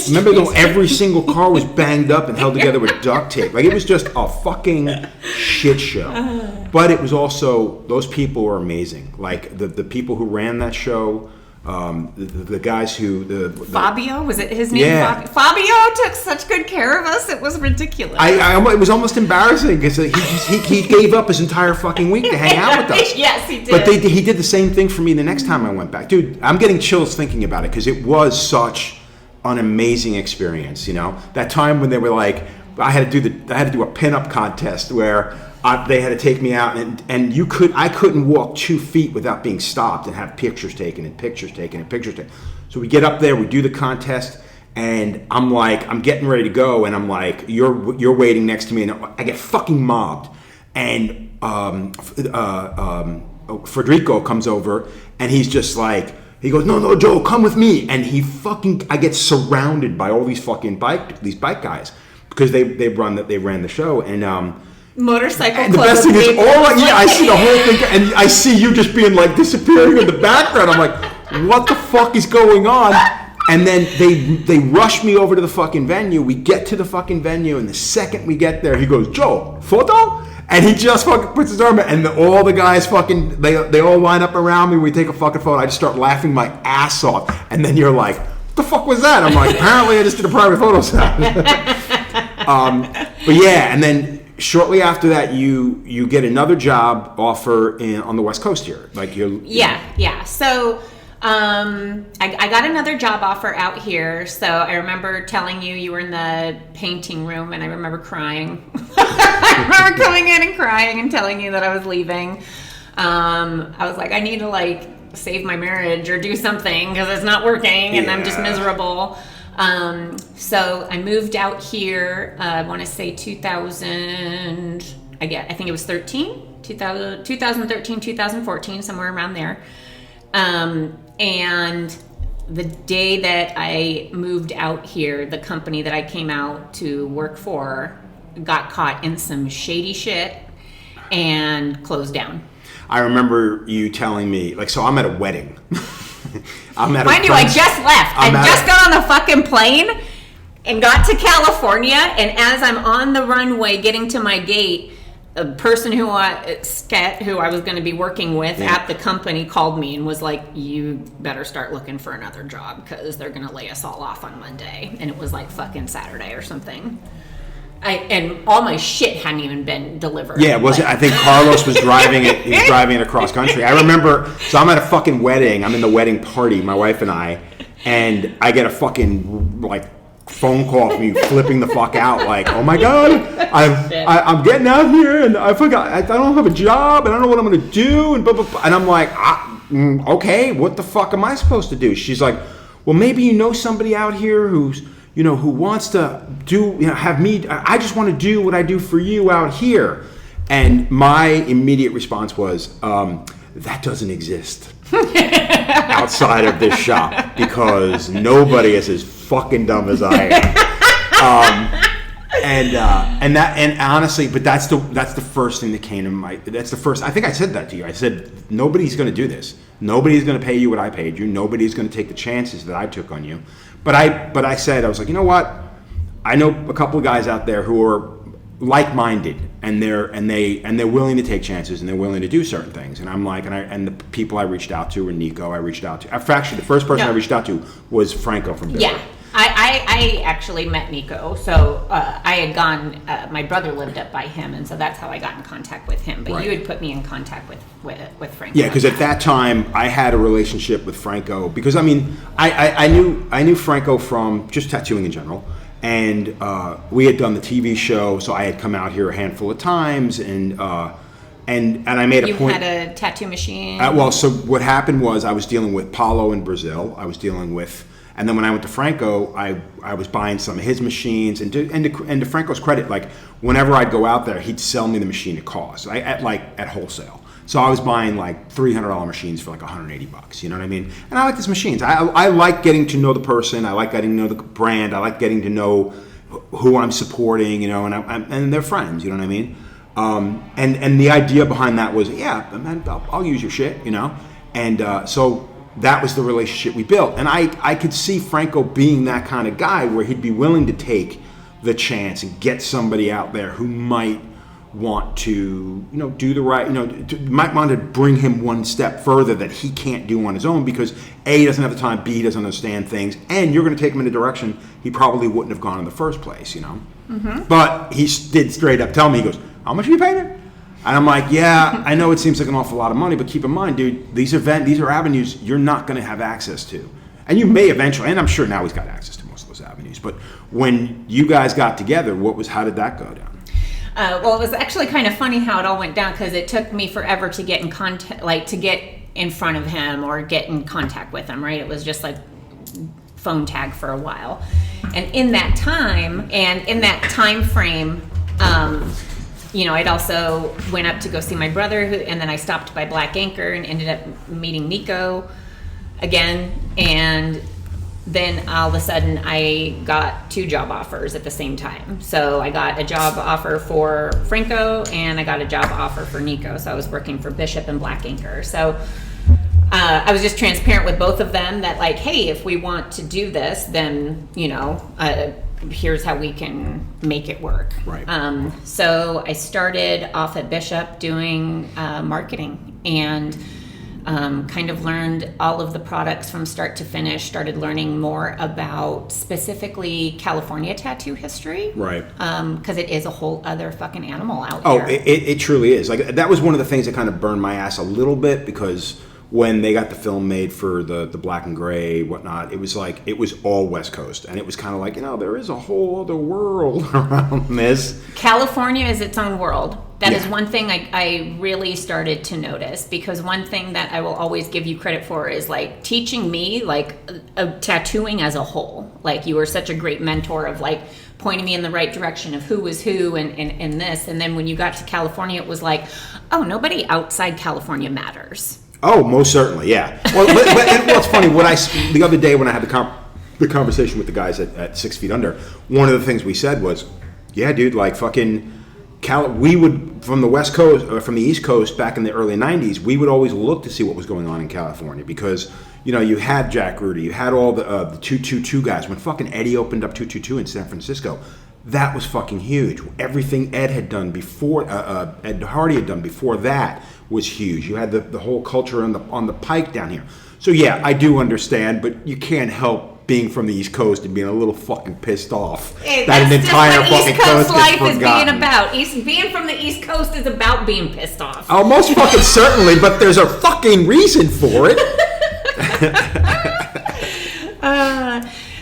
Remember though every single car was banged up and held together with duct tape. It was just a fucking shit show. But it was also, those people were amazing. The people who ran that show, the guys who Fabio, was it his name? Yeah. Fabio took such good care of us. It was ridiculous. It was almost embarrassing because he gave up his entire fucking week to hang out with us. Yes, he did. But he did the same thing for me the next time I went back. Dude, I'm getting chills thinking about it because it was such an amazing experience. That time when they were like, I had to do a pinup contest where they had to take me out, and I couldn't walk 2 feet without being stopped and have pictures taken. So we get up there, we do the contest, and I'm getting ready to go, and I'm like, you're waiting next to me, and I get fucking mobbed, and Federico comes over, and he's just like, he goes, no, Joe, come with me, and I get surrounded by all these fucking bike guys because they ran the show, and Motorcycle and club. The best thing is, I see the whole thing, and I see you just being disappearing in the background. I'm like, what the fuck is going on? And then they rush me over to the fucking venue. We get to the fucking venue, and the second we get there, he goes, Joe, photo? And he just fucking puts his arm out, and all the guys fucking, they all line up around me. We take a fucking photo. I just start laughing my ass off. And then you're like, what the fuck was that? I'm like, apparently I just did a private photo set. But yeah, and then shortly after that, you get another job offer on the West Coast here. Like Yeah. So I got another job offer out here. So I remember telling you were in the painting room, and I remember crying. I remember coming in and crying and telling you that I was leaving. I was like, I need to save my marriage or do something because it's not working and I'm just miserable. So I moved out here, I want to say 2000, I think it was 2013, 2014, somewhere around there. And the day that I moved out here, the company that I came out to work for got caught in some shady shit and closed down. I remember you telling me, so I'm at a wedding. Mind you, I just left. I just got on the fucking plane and got to California, and as I'm on the runway getting to my gate, a person who I was going to be working with at the company called me and was like, you better start looking for another job because they're going to lay us all off on Monday. And it was fucking Saturday or something. And all my shit hadn't even been delivered. Yeah, I think Carlos was driving it. He was driving it across country. I remember. So I'm at a fucking wedding. I'm in the wedding party, my wife and I get a fucking phone call from you, flipping the fuck out, oh my god, I'm getting out here and I forgot. I don't have a job and I don't know what I'm gonna do and blah blah blah. And I'm like, okay, what the fuck am I supposed to do? She's like, well, maybe you know somebody out here who's who wants to do, have me, I just want to do what I do for you out here. And my immediate response was, that doesn't exist outside of this shop because nobody is as fucking dumb as I am. And honestly, but that's the first thing that came to my, that's the first, I think I said that to you. I said, nobody's going to do this. Nobody's going to pay you what I paid you. Nobody's going to take the chances that I took on you. But I said, I was like, you know what? I know a couple of guys out there who are like-minded, and they're willing to take chances, and they're willing to do certain things. And I'm like, and the people I reached out to were Nico. I reached out to. Actually, the first person I reached out to was Franco from Billy. Yeah. I actually met Nico, so I had gone, my brother lived up by him, and so that's how I got in contact with him, but you had put me in contact with Franco. Yeah, because at that time, I had a relationship with Franco, because I knew Franco from just tattooing in general, and we had done the TV show, so I had come out here a handful of times, and I made a point. You had a tattoo machine? So what happened was I was dealing with Paulo in Brazil, and then when I went to Franco, I was buying some of his machines, and to Franco's credit, whenever I'd go out there, he'd sell me the machine at cost, at wholesale. So I was buying $300 machines for $180. You know what I mean? And I like these machines. I like getting to know the person. I like getting to know the brand. I like getting to know who I'm supporting. And they're friends. You know what I mean? And the idea behind that was, yeah, man, I'll use your shit. And so that was the relationship we built. And I could see Franco being that kind of guy where he'd be willing to take the chance and get somebody out there who might want to, do the right, might want to bring him one step further that he can't do on his own because A, he doesn't have the time, B, he doesn't understand things, and you're going to take him in a direction he probably wouldn't have gone in the first place, Mm-hmm. But he did straight up tell me, he goes, how much are you paying it? And I'm like, yeah, I know it seems like an awful lot of money, but keep in mind, dude, these are avenues you're not going to have access to. And you may eventually, and I'm sure now he's got access to most of those avenues, but when you guys got together, how did that go down? Well, it was actually kind of funny how it all went down because it took me forever to get in contact, to get in front of him or get in contact with him, right? It was just phone tag for a while. And in that time frame, I'd also went up to go see my brother, and then I stopped by Black Anchor and ended up meeting Nico again. And then all of a sudden I got 2 job offers at the same time. So I got a job offer for Franco and I got a job offer for Nico. So I was working for Bishop and Black Anchor. So I was just transparent with both of them that like, hey, if we want to do this, then, here's how we can make it work. Right. So I started off at Bishop doing marketing and kind of learned all of the products from start to finish, started learning more about specifically California tattoo history. Right. Because it is a whole other fucking animal out Oh, there. it truly is. Like, that was one of the things that kind of burned my ass a little bit, because when they got the film made for the black and gray, whatnot, it was like, it was all West Coast. And it was kind of like, there is a whole other world around this. California is its own world. That is Yeah. one thing I really started to notice, because one thing that I will always give you credit for is like teaching me like tattooing as a whole. Like, you were such a great mentor of like pointing me in the right direction of who was who and this. And then when you got to California, it was like, oh, nobody outside California matters. Oh, most certainly, yeah. Well, and what's funny, the other day when I had the conversation with the guys at 6 Feet Under, one of the things we said was, yeah, dude, like fucking we would, from the West Coast, or from the East Coast back in the early 90s, we would always look to see what was going on in California, because, you had Jack Rudy, you had all the 222 guys. When fucking Eddie opened up 222 in San Francisco, that was fucking huge. Everything Ed had done before, Ed Hardy had done before that was huge. You had the whole culture on the pike down here. So yeah, I do understand, but you can't help being from the East Coast and being a little fucking pissed off that an entire fucking East Coast life is is being about. Being from the East Coast is about being pissed off. Oh, most fucking certainly, but there's a fucking reason for it.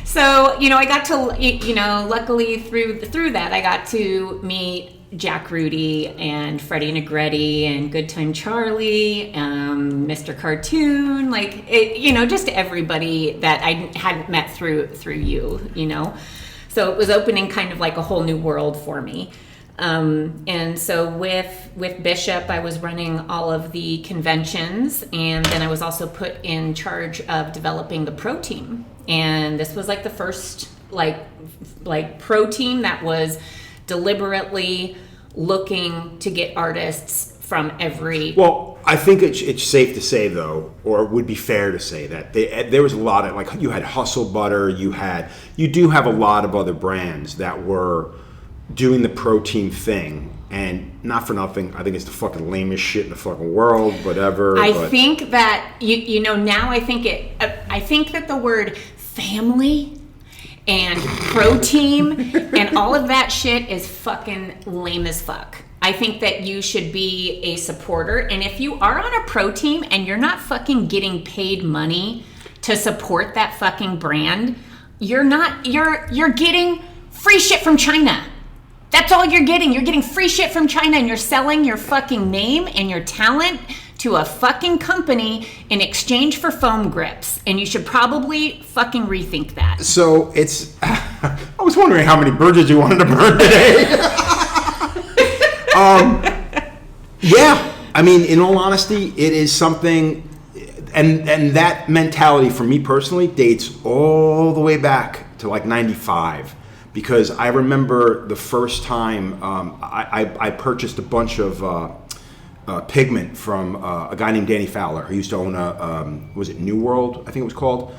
So, I got to, luckily through that, I got to meet Jack Rudy and Freddie Negretti and Good Time Charlie, Mr. Cartoon, just everybody that I hadn't met through you, So it was opening kind of like a whole new world for me. And so with Bishop, I was running all of the conventions, and then I was also put in charge of developing the pro team. And this was like the first like pro team that was deliberately looking to get artists from every. Well, I think it's safe to say, though, or it would be fair to say that there was a lot of, like, you had Hustle Butter, you do have a lot of other brands that were doing the pro team thing, and not for nothing, I think it's the fucking lamest shit in the fucking world, whatever. I think that now I think that the word family and pro team and all of that shit is fucking lame as fuck. I think that you should be a supporter, and if you are on a pro team and you're not fucking getting paid money to support that fucking brand, you're getting free shit from China. That's all you're getting. You're getting free shit from China, and you're selling your fucking name and your talent to a fucking company in exchange for foam grips. And you should probably fucking rethink that. So it's, I was wondering how many bridges you wanted to burn today. Yeah, I mean, in all honesty, it is something, and that mentality for me personally dates all the way back to like 95. Because I remember the first time I purchased a bunch of pigment from a guy named Danny Fowler, who used to own was it New World, I think it was called,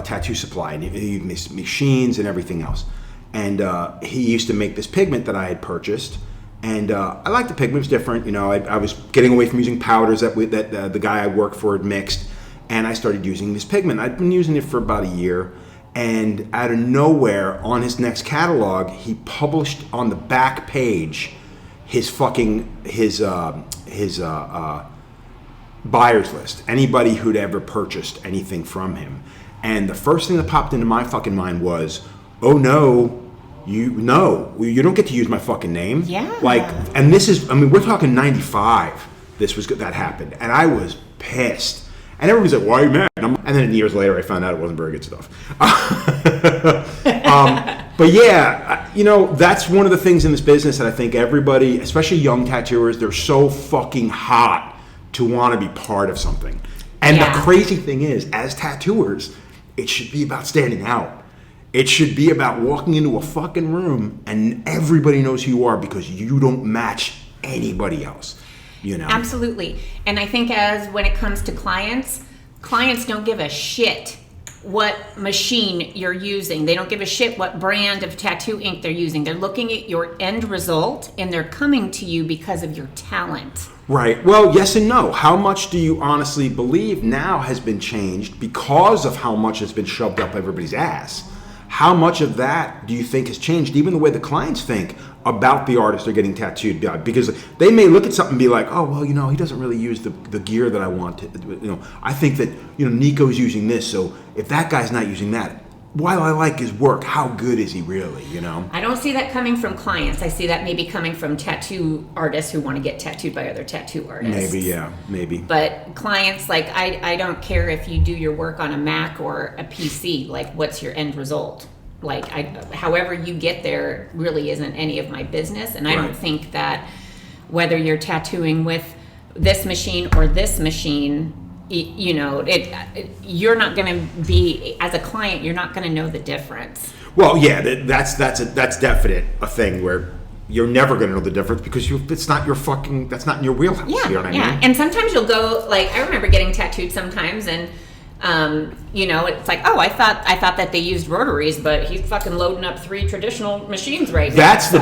Tattoo Supply, and he made machines and everything else. And he used to make this pigment that I had purchased, and I liked the pigment. It was different, I was getting away from using powders that the guy I worked for had mixed, and I started using this pigment. I'd been using it for about a year. And out of nowhere, on his next catalog, he published on the back page his buyers list. Anybody who'd ever purchased anything from him. And the first thing that popped into my fucking mind was, oh no, you don't get to use my fucking name. Yeah. And this is, we're talking 95. That happened, and I was pissed. And everybody's like, why are you mad? And then years later, I found out it wasn't very good stuff. But yeah, that's one of the things in this business that I think everybody, especially young tattooers, they're so fucking hot to want to be part of something. And The crazy thing is, as tattooers, it should be about standing out. It should be about walking into a fucking room and everybody knows who you are because you don't match anybody else. Absolutely. And I think when it comes to clients, clients don't give a shit what machine you're using. They don't give a shit what brand of tattoo ink they're using. They're looking at your end result, and they're coming to you because of your talent. Right. Well, yes and no. How much do you honestly believe now has been changed because of how much has been shoved up everybody's ass? How much of that do you think has changed, even the way the clients think about the artist they're getting tattooed by? Because they may look at something and be like, oh, well, he doesn't really use the gear that I want. I think that, Nico's using this, so if that guy's not using that, while I like his work, how good is he really, I don't see that coming from clients. I see that maybe coming from tattoo artists who want to get tattooed by other tattoo artists. Maybe, yeah, maybe. But clients, like, I don't care if you do your work on a Mac or a PC, like, what's your end result? Like, however you get there really isn't any of my business. And I don't think that whether you're tattooing with this machine or this machine, you're not going to be, as a client, you're not going to know the difference. Well, yeah, that's definite a thing where you're never going to know the difference because it's not your that's not in your wheelhouse. Yeah, you know what I mean? And sometimes you'll go, like, I remember getting tattooed sometimes, and it's like, oh, I thought that they used rotaries, but he's fucking loading up 3 traditional machines right now. That's the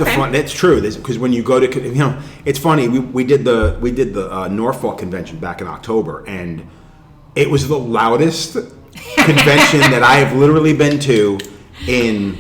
fun. That's true. Because when you go to, it's funny. We did the Norfolk convention back in October, and it was the loudest convention that I have literally been to in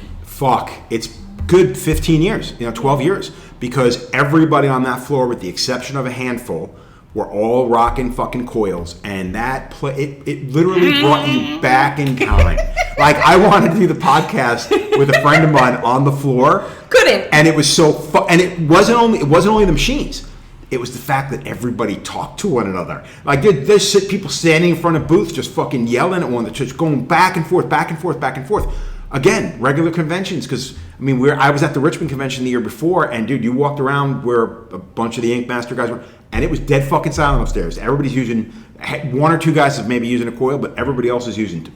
it's good 15 years, 12 years, because everybody on that floor, with the exception of a handful, were all rocking fucking coils, and it literally brought you back in time. Like, I wanted to do the podcast with a friend of mine on the floor. Couldn't. And it was so fun. And it wasn't only the machines. It was the fact that everybody talked to one another. Like, there's people standing in front of booths just fucking yelling at one another, just going back and forth, back and forth, back and forth. Again, regular conventions, because I was at the Richmond convention the year before, and dude, you walked around where a bunch of the Ink Master guys were, and it was dead fucking silent upstairs. Everybody's using, 1 or 2 guys is maybe using a coil, but everybody else is using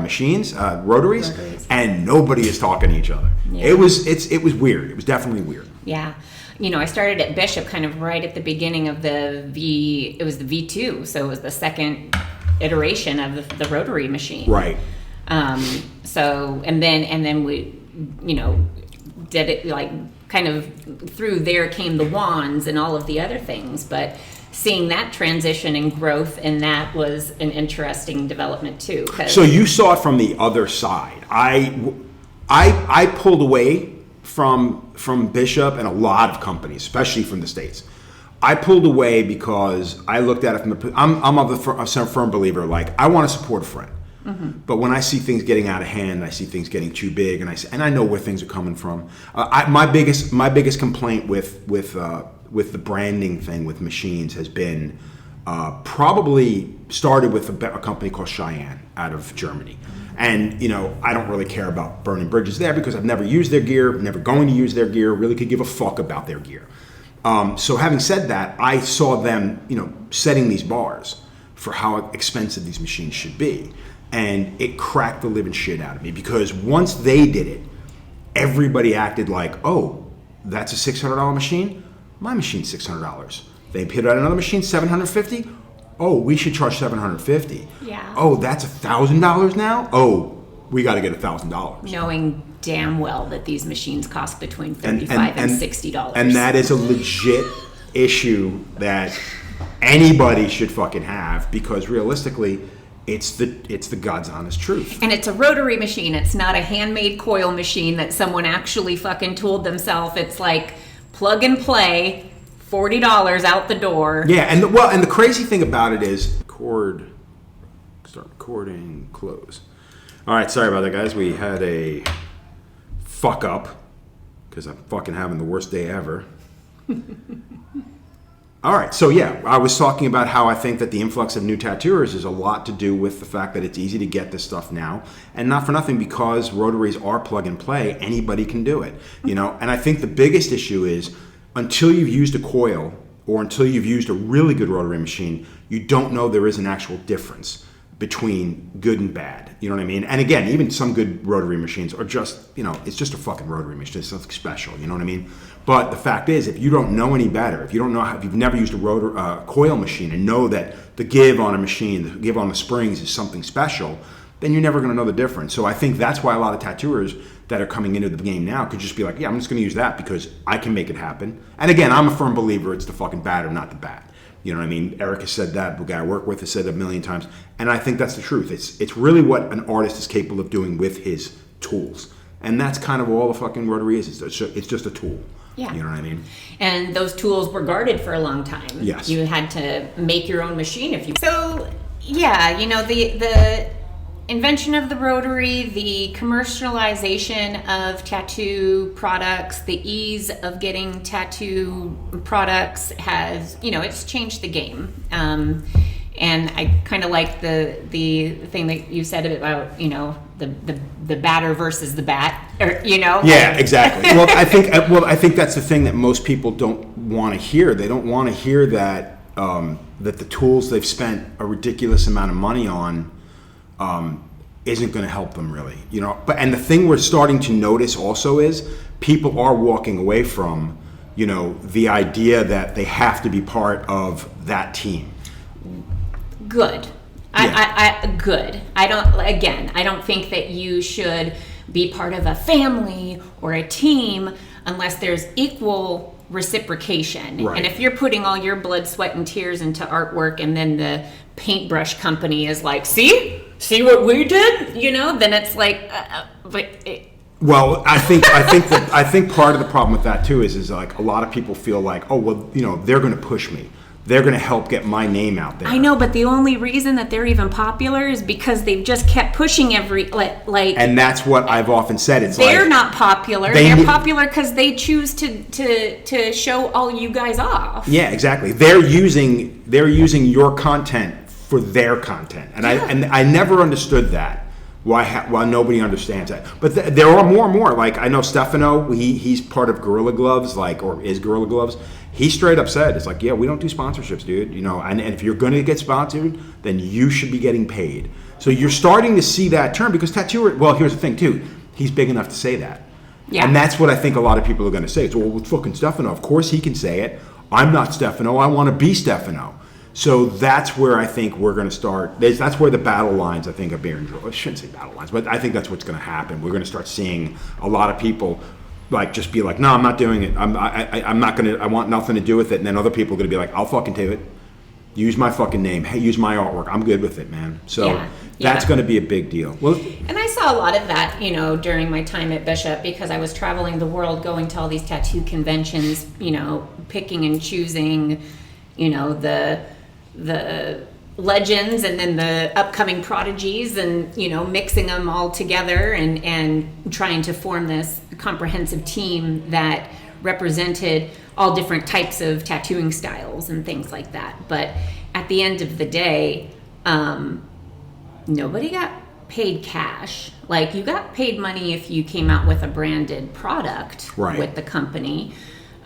machines, rotaries, and nobody is talking to each other. Yeah. It was weird. It was definitely weird. Yeah. I started at Bishop kind of right at the beginning of it was the V2, so it was the second iteration of the rotary machine. Right. And then we, did it, like, kind of through there came the wands and all of the other things, but seeing that transition and growth, and that was an interesting development too. So you saw it from the other side. I pulled away from Bishop and a lot of companies, especially from the States. I pulled away because I looked at it from I'm a firm believer, like, I want to support a friend. Mm-hmm. But when I see things getting out of hand, I see things getting too big, and I know where things are coming from. My biggest complaint with the branding thing with machines has been probably started with a company called Cheyenne out of Germany. And I don't really care about burning bridges there because I've never used their gear, never going to use their gear, really could give a fuck about their gear. So having said that, I saw them setting these bars for how expensive these machines should be. And it cracked the living shit out of me, because once they did it, everybody acted like, oh, that's a $600 machine? My machine's $600. They put out another machine, $750? Oh, we should charge $750. Yeah. Oh, that's $1,000 now? Oh, we got to get $1,000. Knowing damn well that these machines cost between $35 and $60. And that is a legit issue that anybody should fucking have, because realistically, it's the God's honest truth. And it's a rotary machine. It's not a handmade coil machine that someone actually fucking tooled themselves. It's like plug and play, $40 out the door. Yeah, and the crazy thing about it is start recording, close. All right, sorry about that, guys. We had a fuck up because I'm fucking having the worst day ever. All right, so yeah, I was talking about how I think that the influx of new tattooers is a lot to do with the fact that it's easy to get this stuff now, and not for nothing, because rotaries are plug and play, anybody can do it, And I think the biggest issue is, until you've used a coil or until you've used a really good rotary machine, you don't know there is an actual difference between good and bad. You know what I mean? And again, even some good rotary machines are just, it's just a fucking rotary machine. It's something special. You know what I mean? But the fact is, if you don't know any better, if you've never used a coil machine and know that the give on a machine, the give on the springs is something special, then you're never going to know the difference. So I think that's why a lot of tattooers that are coming into the game now could just be like, yeah, I'm just going to use that because I can make it happen. And again, I'm a firm believer it's the fucking batter, not the bat. You know what I mean? Eric has said that. The guy I work with has said it a million times. And I think that's the truth. It's really what an artist is capable of doing with his tools. And that's kind of all the fucking rotary is. It's just a tool. Yeah. You know what I mean? And those tools were guarded for a long time. Yes. You had to make your own machine if you... So, yeah, the invention of the rotary, the commercialization of tattoo products, the ease of getting tattoo products has, it's changed the game. And I kind of like the thing that you said about, the batter versus the bat, or, Yeah, exactly. Well, I think that's the thing that most people don't want to hear. They don't want to hear that that the tools they've spent a ridiculous amount of money on isn't going to help them really, and the thing we're starting to notice also is people are walking away from the idea that they have to be part of that team. Good. Yeah. I good. I don't think that you should be part of a family or a team unless there's equal reciprocation. Right. And if you're putting all your blood, sweat, and tears into artwork, and then the paintbrush company is like, see what we did, then it's like, Well, I think part of the problem with that too is like a lot of people feel like, oh well, they're going to push me. They're going to help get my name out there. I know, but the only reason that they're even popular is because they've just kept pushing And that's what I've often said. It's they're like, not popular. They're popular because they choose to show all you guys off. Yeah, exactly. They're using your content for their content, and I never understood that. Why nobody understands that? But there are more and more. Like I know Stefano, he's part of Gorilla Gloves, or is Gorilla Gloves. He straight up said, it's like, yeah, we don't do sponsorships, dude. And if you're going to get sponsored, then you should be getting paid. So you're starting to see that turn because tattooer. Well, here's the thing too. He's big enough to say that. Yeah. And that's what I think a lot of people are going to say. It's, well, fucking Stefano. Of course he can say it. I'm not Stefano. I want to be Stefano. So that's where I think we're going to start. That's where the battle lines, I think, are being drawn. I shouldn't say battle lines, but I think that's what's going to happen. We're going to start seeing a lot of people just be like, no, I'm not doing it. I'm not going to. I want nothing to do with it. And then other people are going to be like, I'll fucking do it. Use my fucking name. Hey, use my artwork. I'm good with it, man. So that's going to be a big deal. Well, and I saw a lot of that, during my time at Bishop because I was traveling the world, going to all these tattoo conventions, picking and choosing, the legends and then the upcoming prodigies and mixing them all together and trying to form this comprehensive team that represented all different types of tattooing styles and things like that. But at the end of the day, nobody got paid cash. Like you got paid money if you came out with a branded product with the company,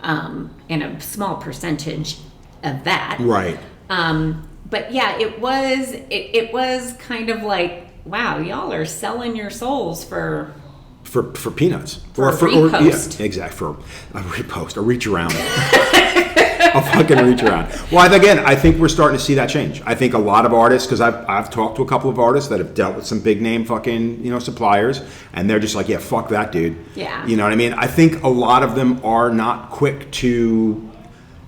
and a small percentage of that. Right. But yeah, it was kind of like, wow, y'all are selling your souls for peanuts. For a repost. Exactly, for a repost, a reach around. A fucking reach around. Well, again, I think we're starting to see that change. I think a lot of artists, because I've talked to a couple of artists that have dealt with some big name fucking suppliers, and they're just like, yeah, fuck that, dude. Yeah. You know what I mean? I think a lot of them are not quick to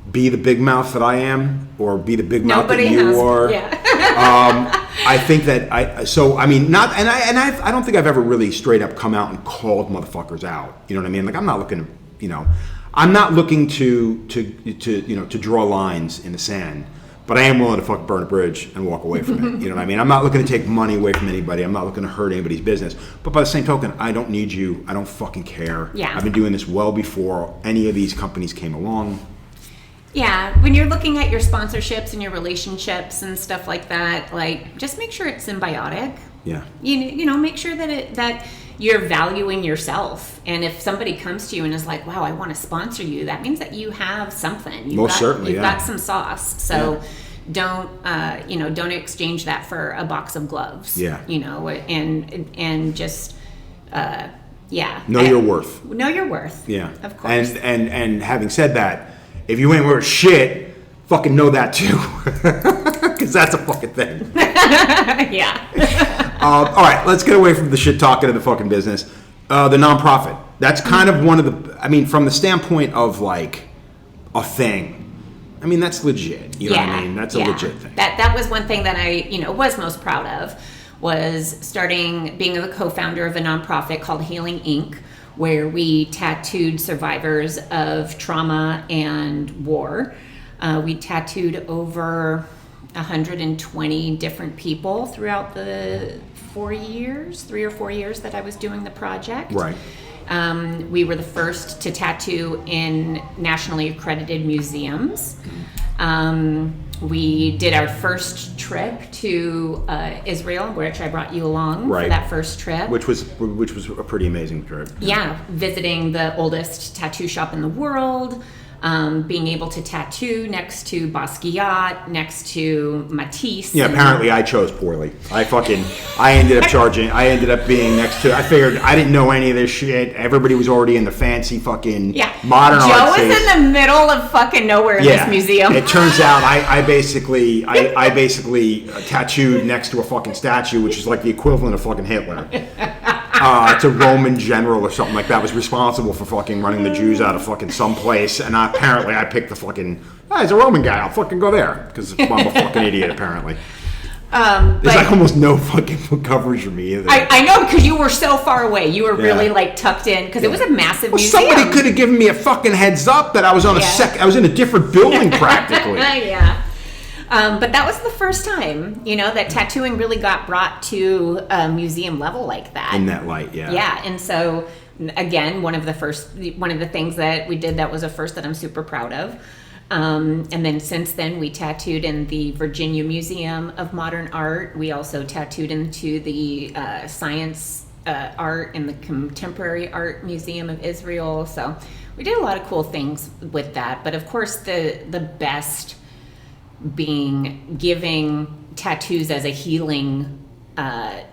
be the big mouth that I am, or be the big mouth that you are. Yeah. I think that I don't think I've ever really straight up come out and called motherfuckers out. You know what I mean? Like I'm not looking to draw lines in the sand, but I am willing to fucking burn a bridge and walk away from it. You know what I mean? I'm not looking to take money away from anybody. I'm not looking to hurt anybody's business. But by the same token, I don't need you. I don't fucking care. Yeah. I've been doing this well before any of these companies came along. Yeah, when you're looking at your sponsorships and your relationships and stuff like that, like just make sure it's symbiotic. Yeah. Make sure that you're valuing yourself. And if somebody comes to you and is like, "Wow, I want to sponsor you," that means that you have something. You've got some sauce. So, don't don't exchange that for a box of gloves. Yeah. And just know your worth. Know your worth. Yeah, of course. And having said that, if you ain't worth shit, fucking know that too, because that's a fucking thing. Yeah. All right, let's get away from the shit talking to the fucking business. The nonprofit. That's kind of one of the. I mean, from the standpoint of like a thing. I mean, that's legit. You know what I mean? That's a legit thing. That was one thing that I was most proud of, was being a co-founder of a nonprofit called Healing Inc., where we tattooed survivors of trauma and war. We tattooed over 120 different people throughout the 3 or 4 years that I was doing the project. Right. We were the first to tattoo in nationally accredited museums. We did our first trip to Israel, which I brought you along for that first trip. Which was a pretty amazing trip. Yeah, visiting the oldest tattoo shop in the world, being able to tattoo next to Basquiat, next to Matisse. Yeah, apparently I chose poorly. I ended up being next to, I figured I didn't know any of this shit. Everybody was already in the fancy fucking modern art Joe is in the middle of fucking nowhere in this museum. It turns out I basically tattooed next to a fucking statue, which is like the equivalent of fucking Hitler. It's a Roman general or something like that, was responsible for fucking running the Jews out of fucking someplace, and apparently I picked the fucking, he's a Roman guy, I'll fucking go there, because I'm a fucking idiot apparently. There's like almost no fucking coverage for me either. I know, because you were so far away. You were really like tucked in, because it was a massive museum. Somebody could have given me a fucking heads up that I was on I was in a different building practically. Yeah. But that was the first time, that tattooing really got brought to a museum level like that. In that light, yeah. Yeah, and so, again, one of the things that we did that was a first that I'm super proud of. And then since then, we tattooed in the Virginia Museum of Modern Art. We also tattooed into the science art in the Contemporary Art Museum of Israel. So we did a lot of cool things with that. But of course, the best being giving tattoos as a healing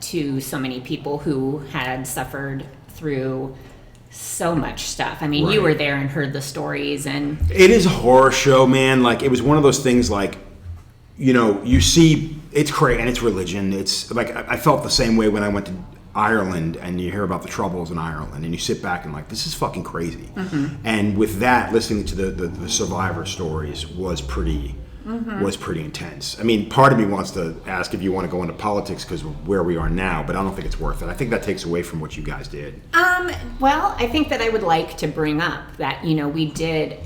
to so many people who had suffered through so much stuff. I mean, you were there and heard the stories, and it is a horror show, man. Like, it was one of those things, like, you see, it's crazy, and it's religion. It's like, I felt the same way when I went to Ireland, and you hear about the troubles in Ireland, and you sit back and like, this is fucking crazy. Mm-hmm. And with that, listening to the survivor stories was pretty intense. I mean, part of me wants to ask if you want to go into politics because of where we are now, but I don't think it's worth it. I think that takes away from what you guys did. Well, I think that I would like to bring up that, we did,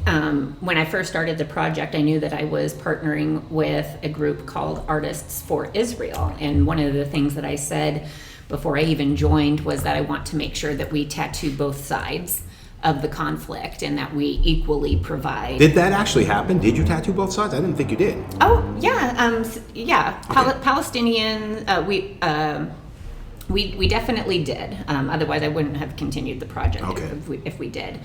when I first started the project, I knew that I was partnering with a group called Artists for Israel. And one of the things that I said before I even joined was that I want to make sure that we tattoo both sides of the conflict and that we equally provide. Did that actually happen? Did you tattoo both sides? I didn't think you did. Oh, yeah. Okay. Palestinian, we definitely did. Otherwise, I wouldn't have continued the project if we did.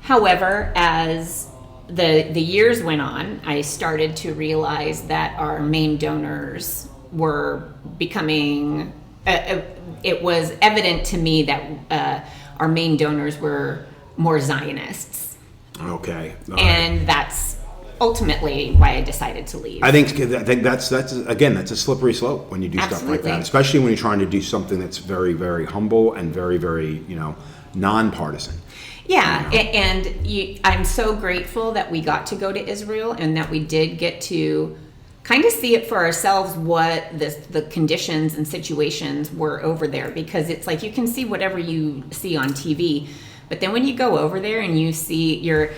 However, as the years went on, I started to realize that our main donors were becoming, it was evident to me that our main donors were more Zionists. Okay. And that's ultimately why I decided to leave. I think that's again, that's a slippery slope when you do stuff like that, especially when you're trying to do something that's very, very humble and very, very, nonpartisan. Yeah, and I'm so grateful that we got to go to Israel and that we did get to kind of see it for ourselves what the conditions and situations were over there, because it's like you can see whatever you see on TV, but then when you go over there and you see you're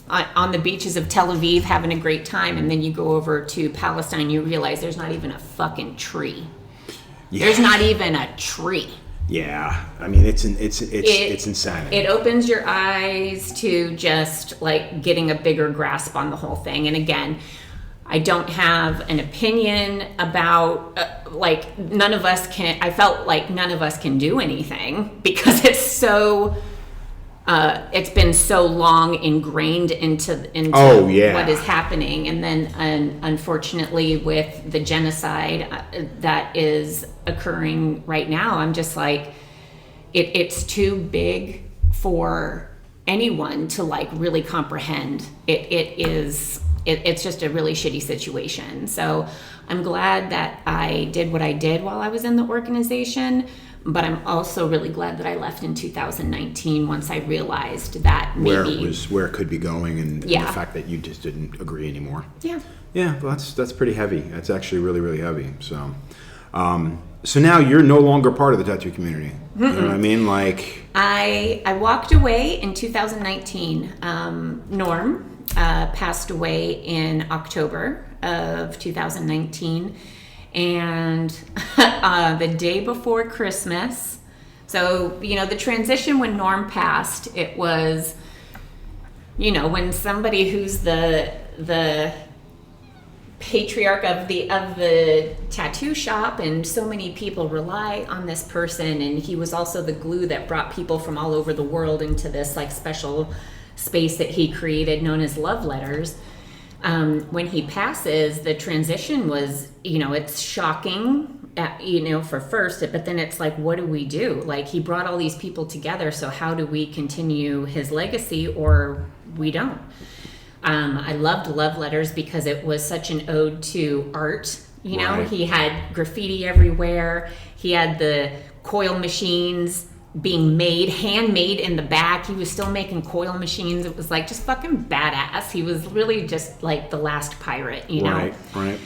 on the beaches of Tel Aviv having a great time, and then you go over to Palestine, you realize there's not even a fucking tree. Yeah. There's not even a tree. Yeah, I mean it's insanity. It opens your eyes to just like getting a bigger grasp on the whole thing. And again, I don't have an opinion about none of us can. I felt like none of us can do anything because it's so it's been so long ingrained into what is happening. And then unfortunately with the genocide that is occurring right now, I'm just like, it's too big for anyone to like really comprehend. It's just a really shitty situation. So I'm glad that I did what I did while I was in the organization, but I'm also really glad that I left in 2019 once I realized that maybe where it could be going, and the fact that you just didn't agree anymore. Well, that's pretty heavy. That's actually really, really heavy. So so now you're no longer part of the tattoo community. You know what I mean? Like, I walked away in 2019. Norm passed away in October of 2019, and the day before Christmas. So, you know, the transition when Norm passed, it was, you know, when somebody who's the patriarch of the tattoo shop, and so many people rely on this person, and he was also the glue that brought people from all over the world into this like special space that he created known as Love Letters. When he passes, the transition was, you know, it's shocking, you know, for first, but then it's like, what do we do? Like, he brought all these people together, so how do we continue his legacy, or we don't? I loved Love Letters because it was such an ode to art. You know, Right. He had graffiti everywhere. He had the coil machines being made, handmade in the back. He was still making coil machines. It was like just fucking badass. He was really just like the last pirate, you know? Right.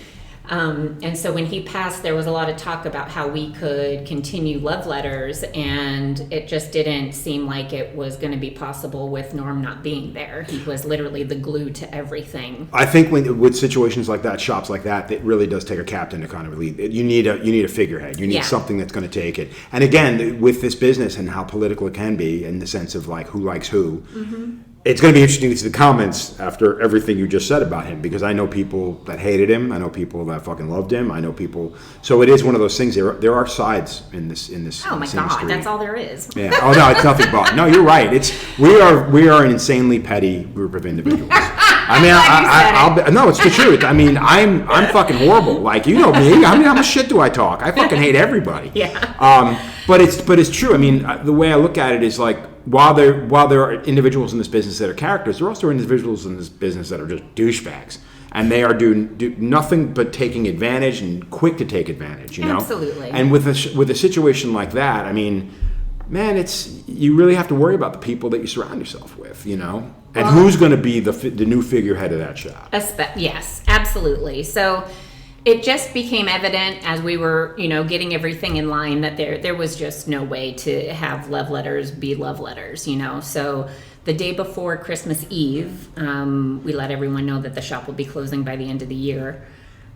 And so when he passed, there was a lot of talk about how we could continue Love Letters, and it just didn't seem like it was going to be possible with Norm not being there. He was literally the glue to everything. I think with situations like that, shops like that, it really does take a captain to kind of lead. You need a figurehead. You need something that's going to take it. And again, with this business and how political it can be, in the sense of like who likes who. Mm-hmm. It's going to be interesting to see the comments after everything you just said about him, because I know people that hated him. I know people that fucking loved him. I know people. So it is one of those things. There are sides in this. Oh my God, industry. that's all there is. Yeah. Oh no, it's nothing but. No, you're right. We are an insanely petty group of individuals. I mean, no, it's the truth. I mean, I'm fucking horrible. Like, you know me. I mean, how much shit do I talk? I fucking hate everybody. Yeah. But it's true. I mean, the way I look at it is like, while there are individuals in this business that are characters, there are also individuals in this business that are just douchebags, and they are doing nothing but taking advantage and quick to take advantage. You know, absolutely. And with a situation like that, I mean, man, you really have to worry about the people that you surround yourself with. You know, and who's going to be the new figurehead of that shop. Yes, absolutely. So it just became evident as we were, you know, getting everything in line that there was just no way to have Love Letters be Love Letters, you know. So the day before Christmas Eve, we let everyone know that the shop will be closing by the end of the year,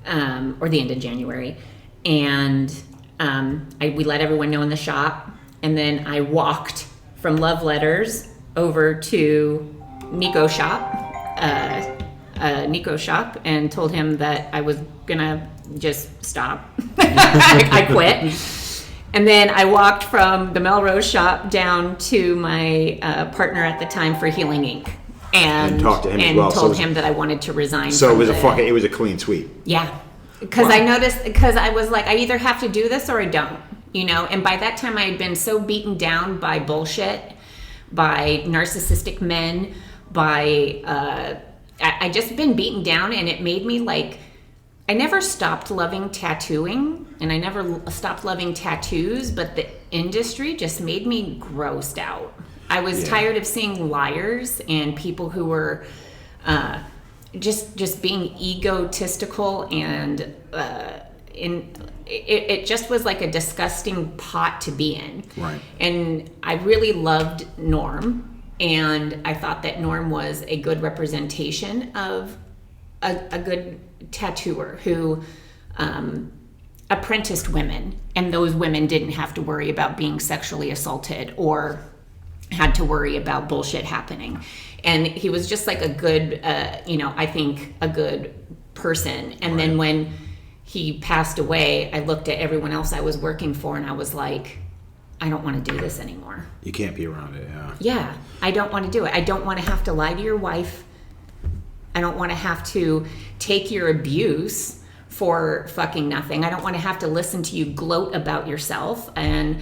or the end of January. And we let everyone know in the shop. And then I walked from Love Letters over to Nico's shop and told him that I was gonna just stop. I quit. And then I walked from the Melrose shop down to my partner at the time for Healing Inc. And talked to him and as well. told him that I wanted to resign. So it was a clean sweep. Yeah, because I noticed, because I was like, I either have to do this or I don't, you know. And by that time, I had been so beaten down by bullshit, by narcissistic men, by I just been beaten down, and it made me like, I never stopped loving tattooing, and I never stopped loving tattoos, but the industry just made me grossed out. I was tired of seeing liars and people who were just being egotistical, and it just was like a disgusting pot to be in. Right. And I really loved Norm. And I thought that Norm was a good representation of a good tattooer who apprenticed women, and those women didn't have to worry about being sexually assaulted or had to worry about bullshit happening. And he was just like a good, I think a good person. And then when he passed away, I looked at everyone else I was working for, and I was like, I don't want to do this anymore. You can't be around it, yeah. Yeah, I don't want to do it. I don't want to have to lie to your wife. I don't want to have to take your abuse for fucking nothing. I don't want to have to listen to you gloat about yourself. And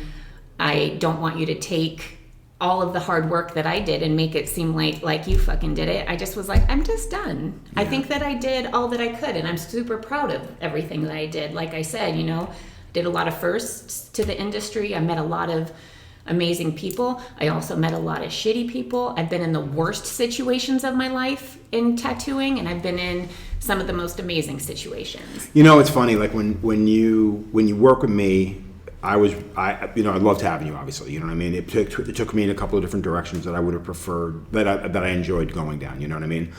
I don't want you to take all of the hard work that I did and make it seem like you fucking did it. I just was like, I'm just done. Yeah. I think that I did all that I could, and I'm super proud of everything that I did. Like I said, did a lot of firsts to the industry. I met a lot of amazing people. I also met a lot of shitty people. I've been in the worst situations of my life in tattooing, and I've been in some of the most amazing situations. It's funny, like when you work with me, I loved having you, obviously, you know what I mean? It took me in a couple of different directions that I would have preferred, that I enjoyed going down, you know what I mean?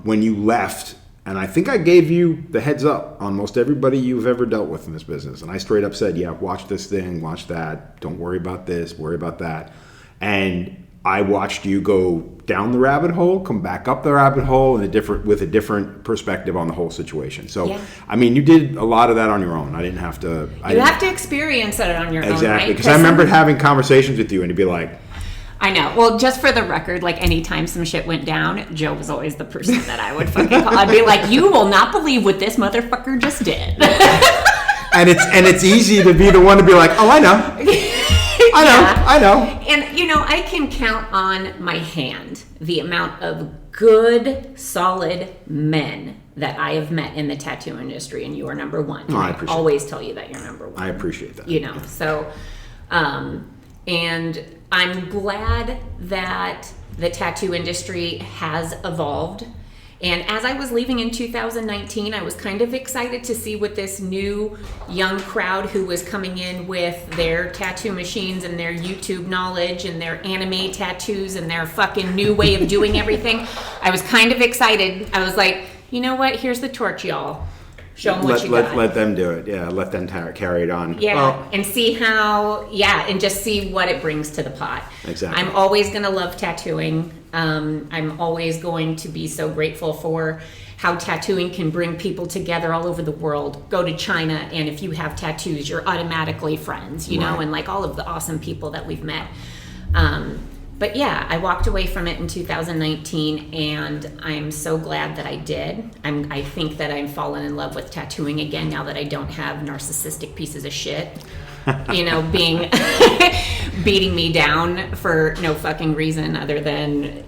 When you left, and I think I gave you the heads up on most everybody you've ever dealt with in this business, and I straight up said, yeah, watch this thing, watch that, don't worry about this, worry about that. And I watched you go down the rabbit hole, come back up the rabbit hole with a different perspective on the whole situation. So, yeah. I mean, you did a lot of that on your own. I didn't have to. You have to experience it on your own, right? Exactly, because I remember having conversations with you and you'd be like, I know. Well, just for the record, like anytime some shit went down, Joe was always the person that I would fucking call. I'd be like, you will not believe what this motherfucker just did. and it's easy to be the one to be like, oh, I know. I know. And, I can count on my hand the amount of good, solid men that I have met in the tattoo industry, and you are number one. Oh, I appreciate always tell you that you're number one. I appreciate that. So, and I'm glad that the tattoo industry has evolved. And as I was leaving in 2019, I was kind of excited to see what this new young crowd who was coming in with their tattoo machines and their YouTube knowledge and their anime tattoos and their fucking new way of doing everything. I was kind of excited. I was like, you know what? Here's the torch, y'all. Show them what you got. Let them do it. Yeah, let them carry it on. Yeah, and see how, and just see what it brings to the pot. Exactly. I'm always going to love tattooing. I'm always going to be so grateful for how tattooing can bring people together all over the world. Go to China, and if you have tattoos, you're automatically friends, know, and like all of the awesome people that we've met. But yeah, I walked away from it in 2019, and I'm so glad that I did. I think that I'm fallen in love with tattooing again now that I don't have narcissistic pieces of shit, being beating me down for no fucking reason other than,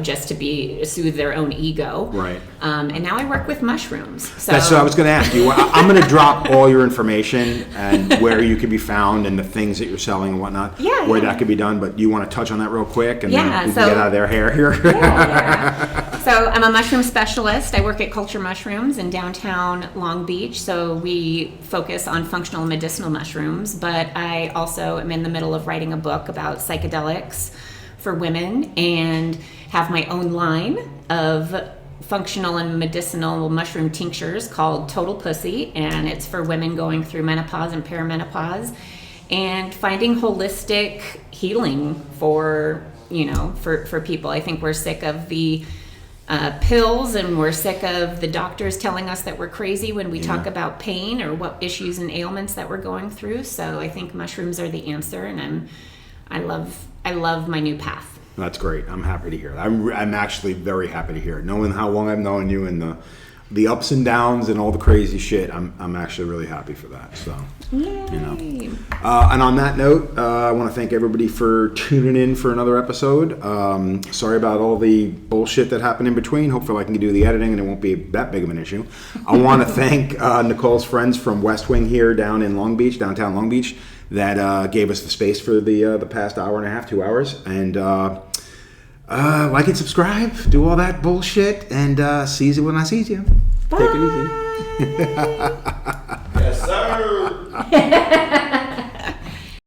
just to soothe their own ego. Right. And now I work with mushrooms. So that's what I was going to ask you. I'm going to drop all your information and where you can be found and the things that you're selling and whatnot. Yeah. Where that could be done. But you want to touch on that real quick and then we can get out of their hair here. Yeah. So I'm a mushroom specialist. I work at Culture Mushrooms in downtown Long Beach. So we focus on functional and medicinal mushrooms. But I also am in the middle of writing a book about psychedelics for women and have my own line of functional and medicinal mushroom tinctures called Total Pussy, and it's for women going through menopause and perimenopause and finding holistic healing for people. I think we're sick of the pills, and we're sick of the doctors telling us that we're crazy when we talk about pain or what issues and ailments that we're going through. So I think mushrooms are the answer, and I love my new path. That's great. I'm happy to hear it. I'm actually very happy to hear it. Knowing how long I've known you and the ups and downs and all the crazy shit, I'm actually really happy for that. So, Yay. And on that note, I want to thank everybody for tuning in for another episode. Sorry about all the bullshit that happened in between. Hopefully I can do the editing and it won't be that big of an issue. I want to thank Nicole's friends from West Wing here down in downtown Long Beach, that gave us the space for the past hour and a half, 2 hours. And like and subscribe, do all that bullshit, and see you when I see you. Bye. Take it easy. Yes, sir.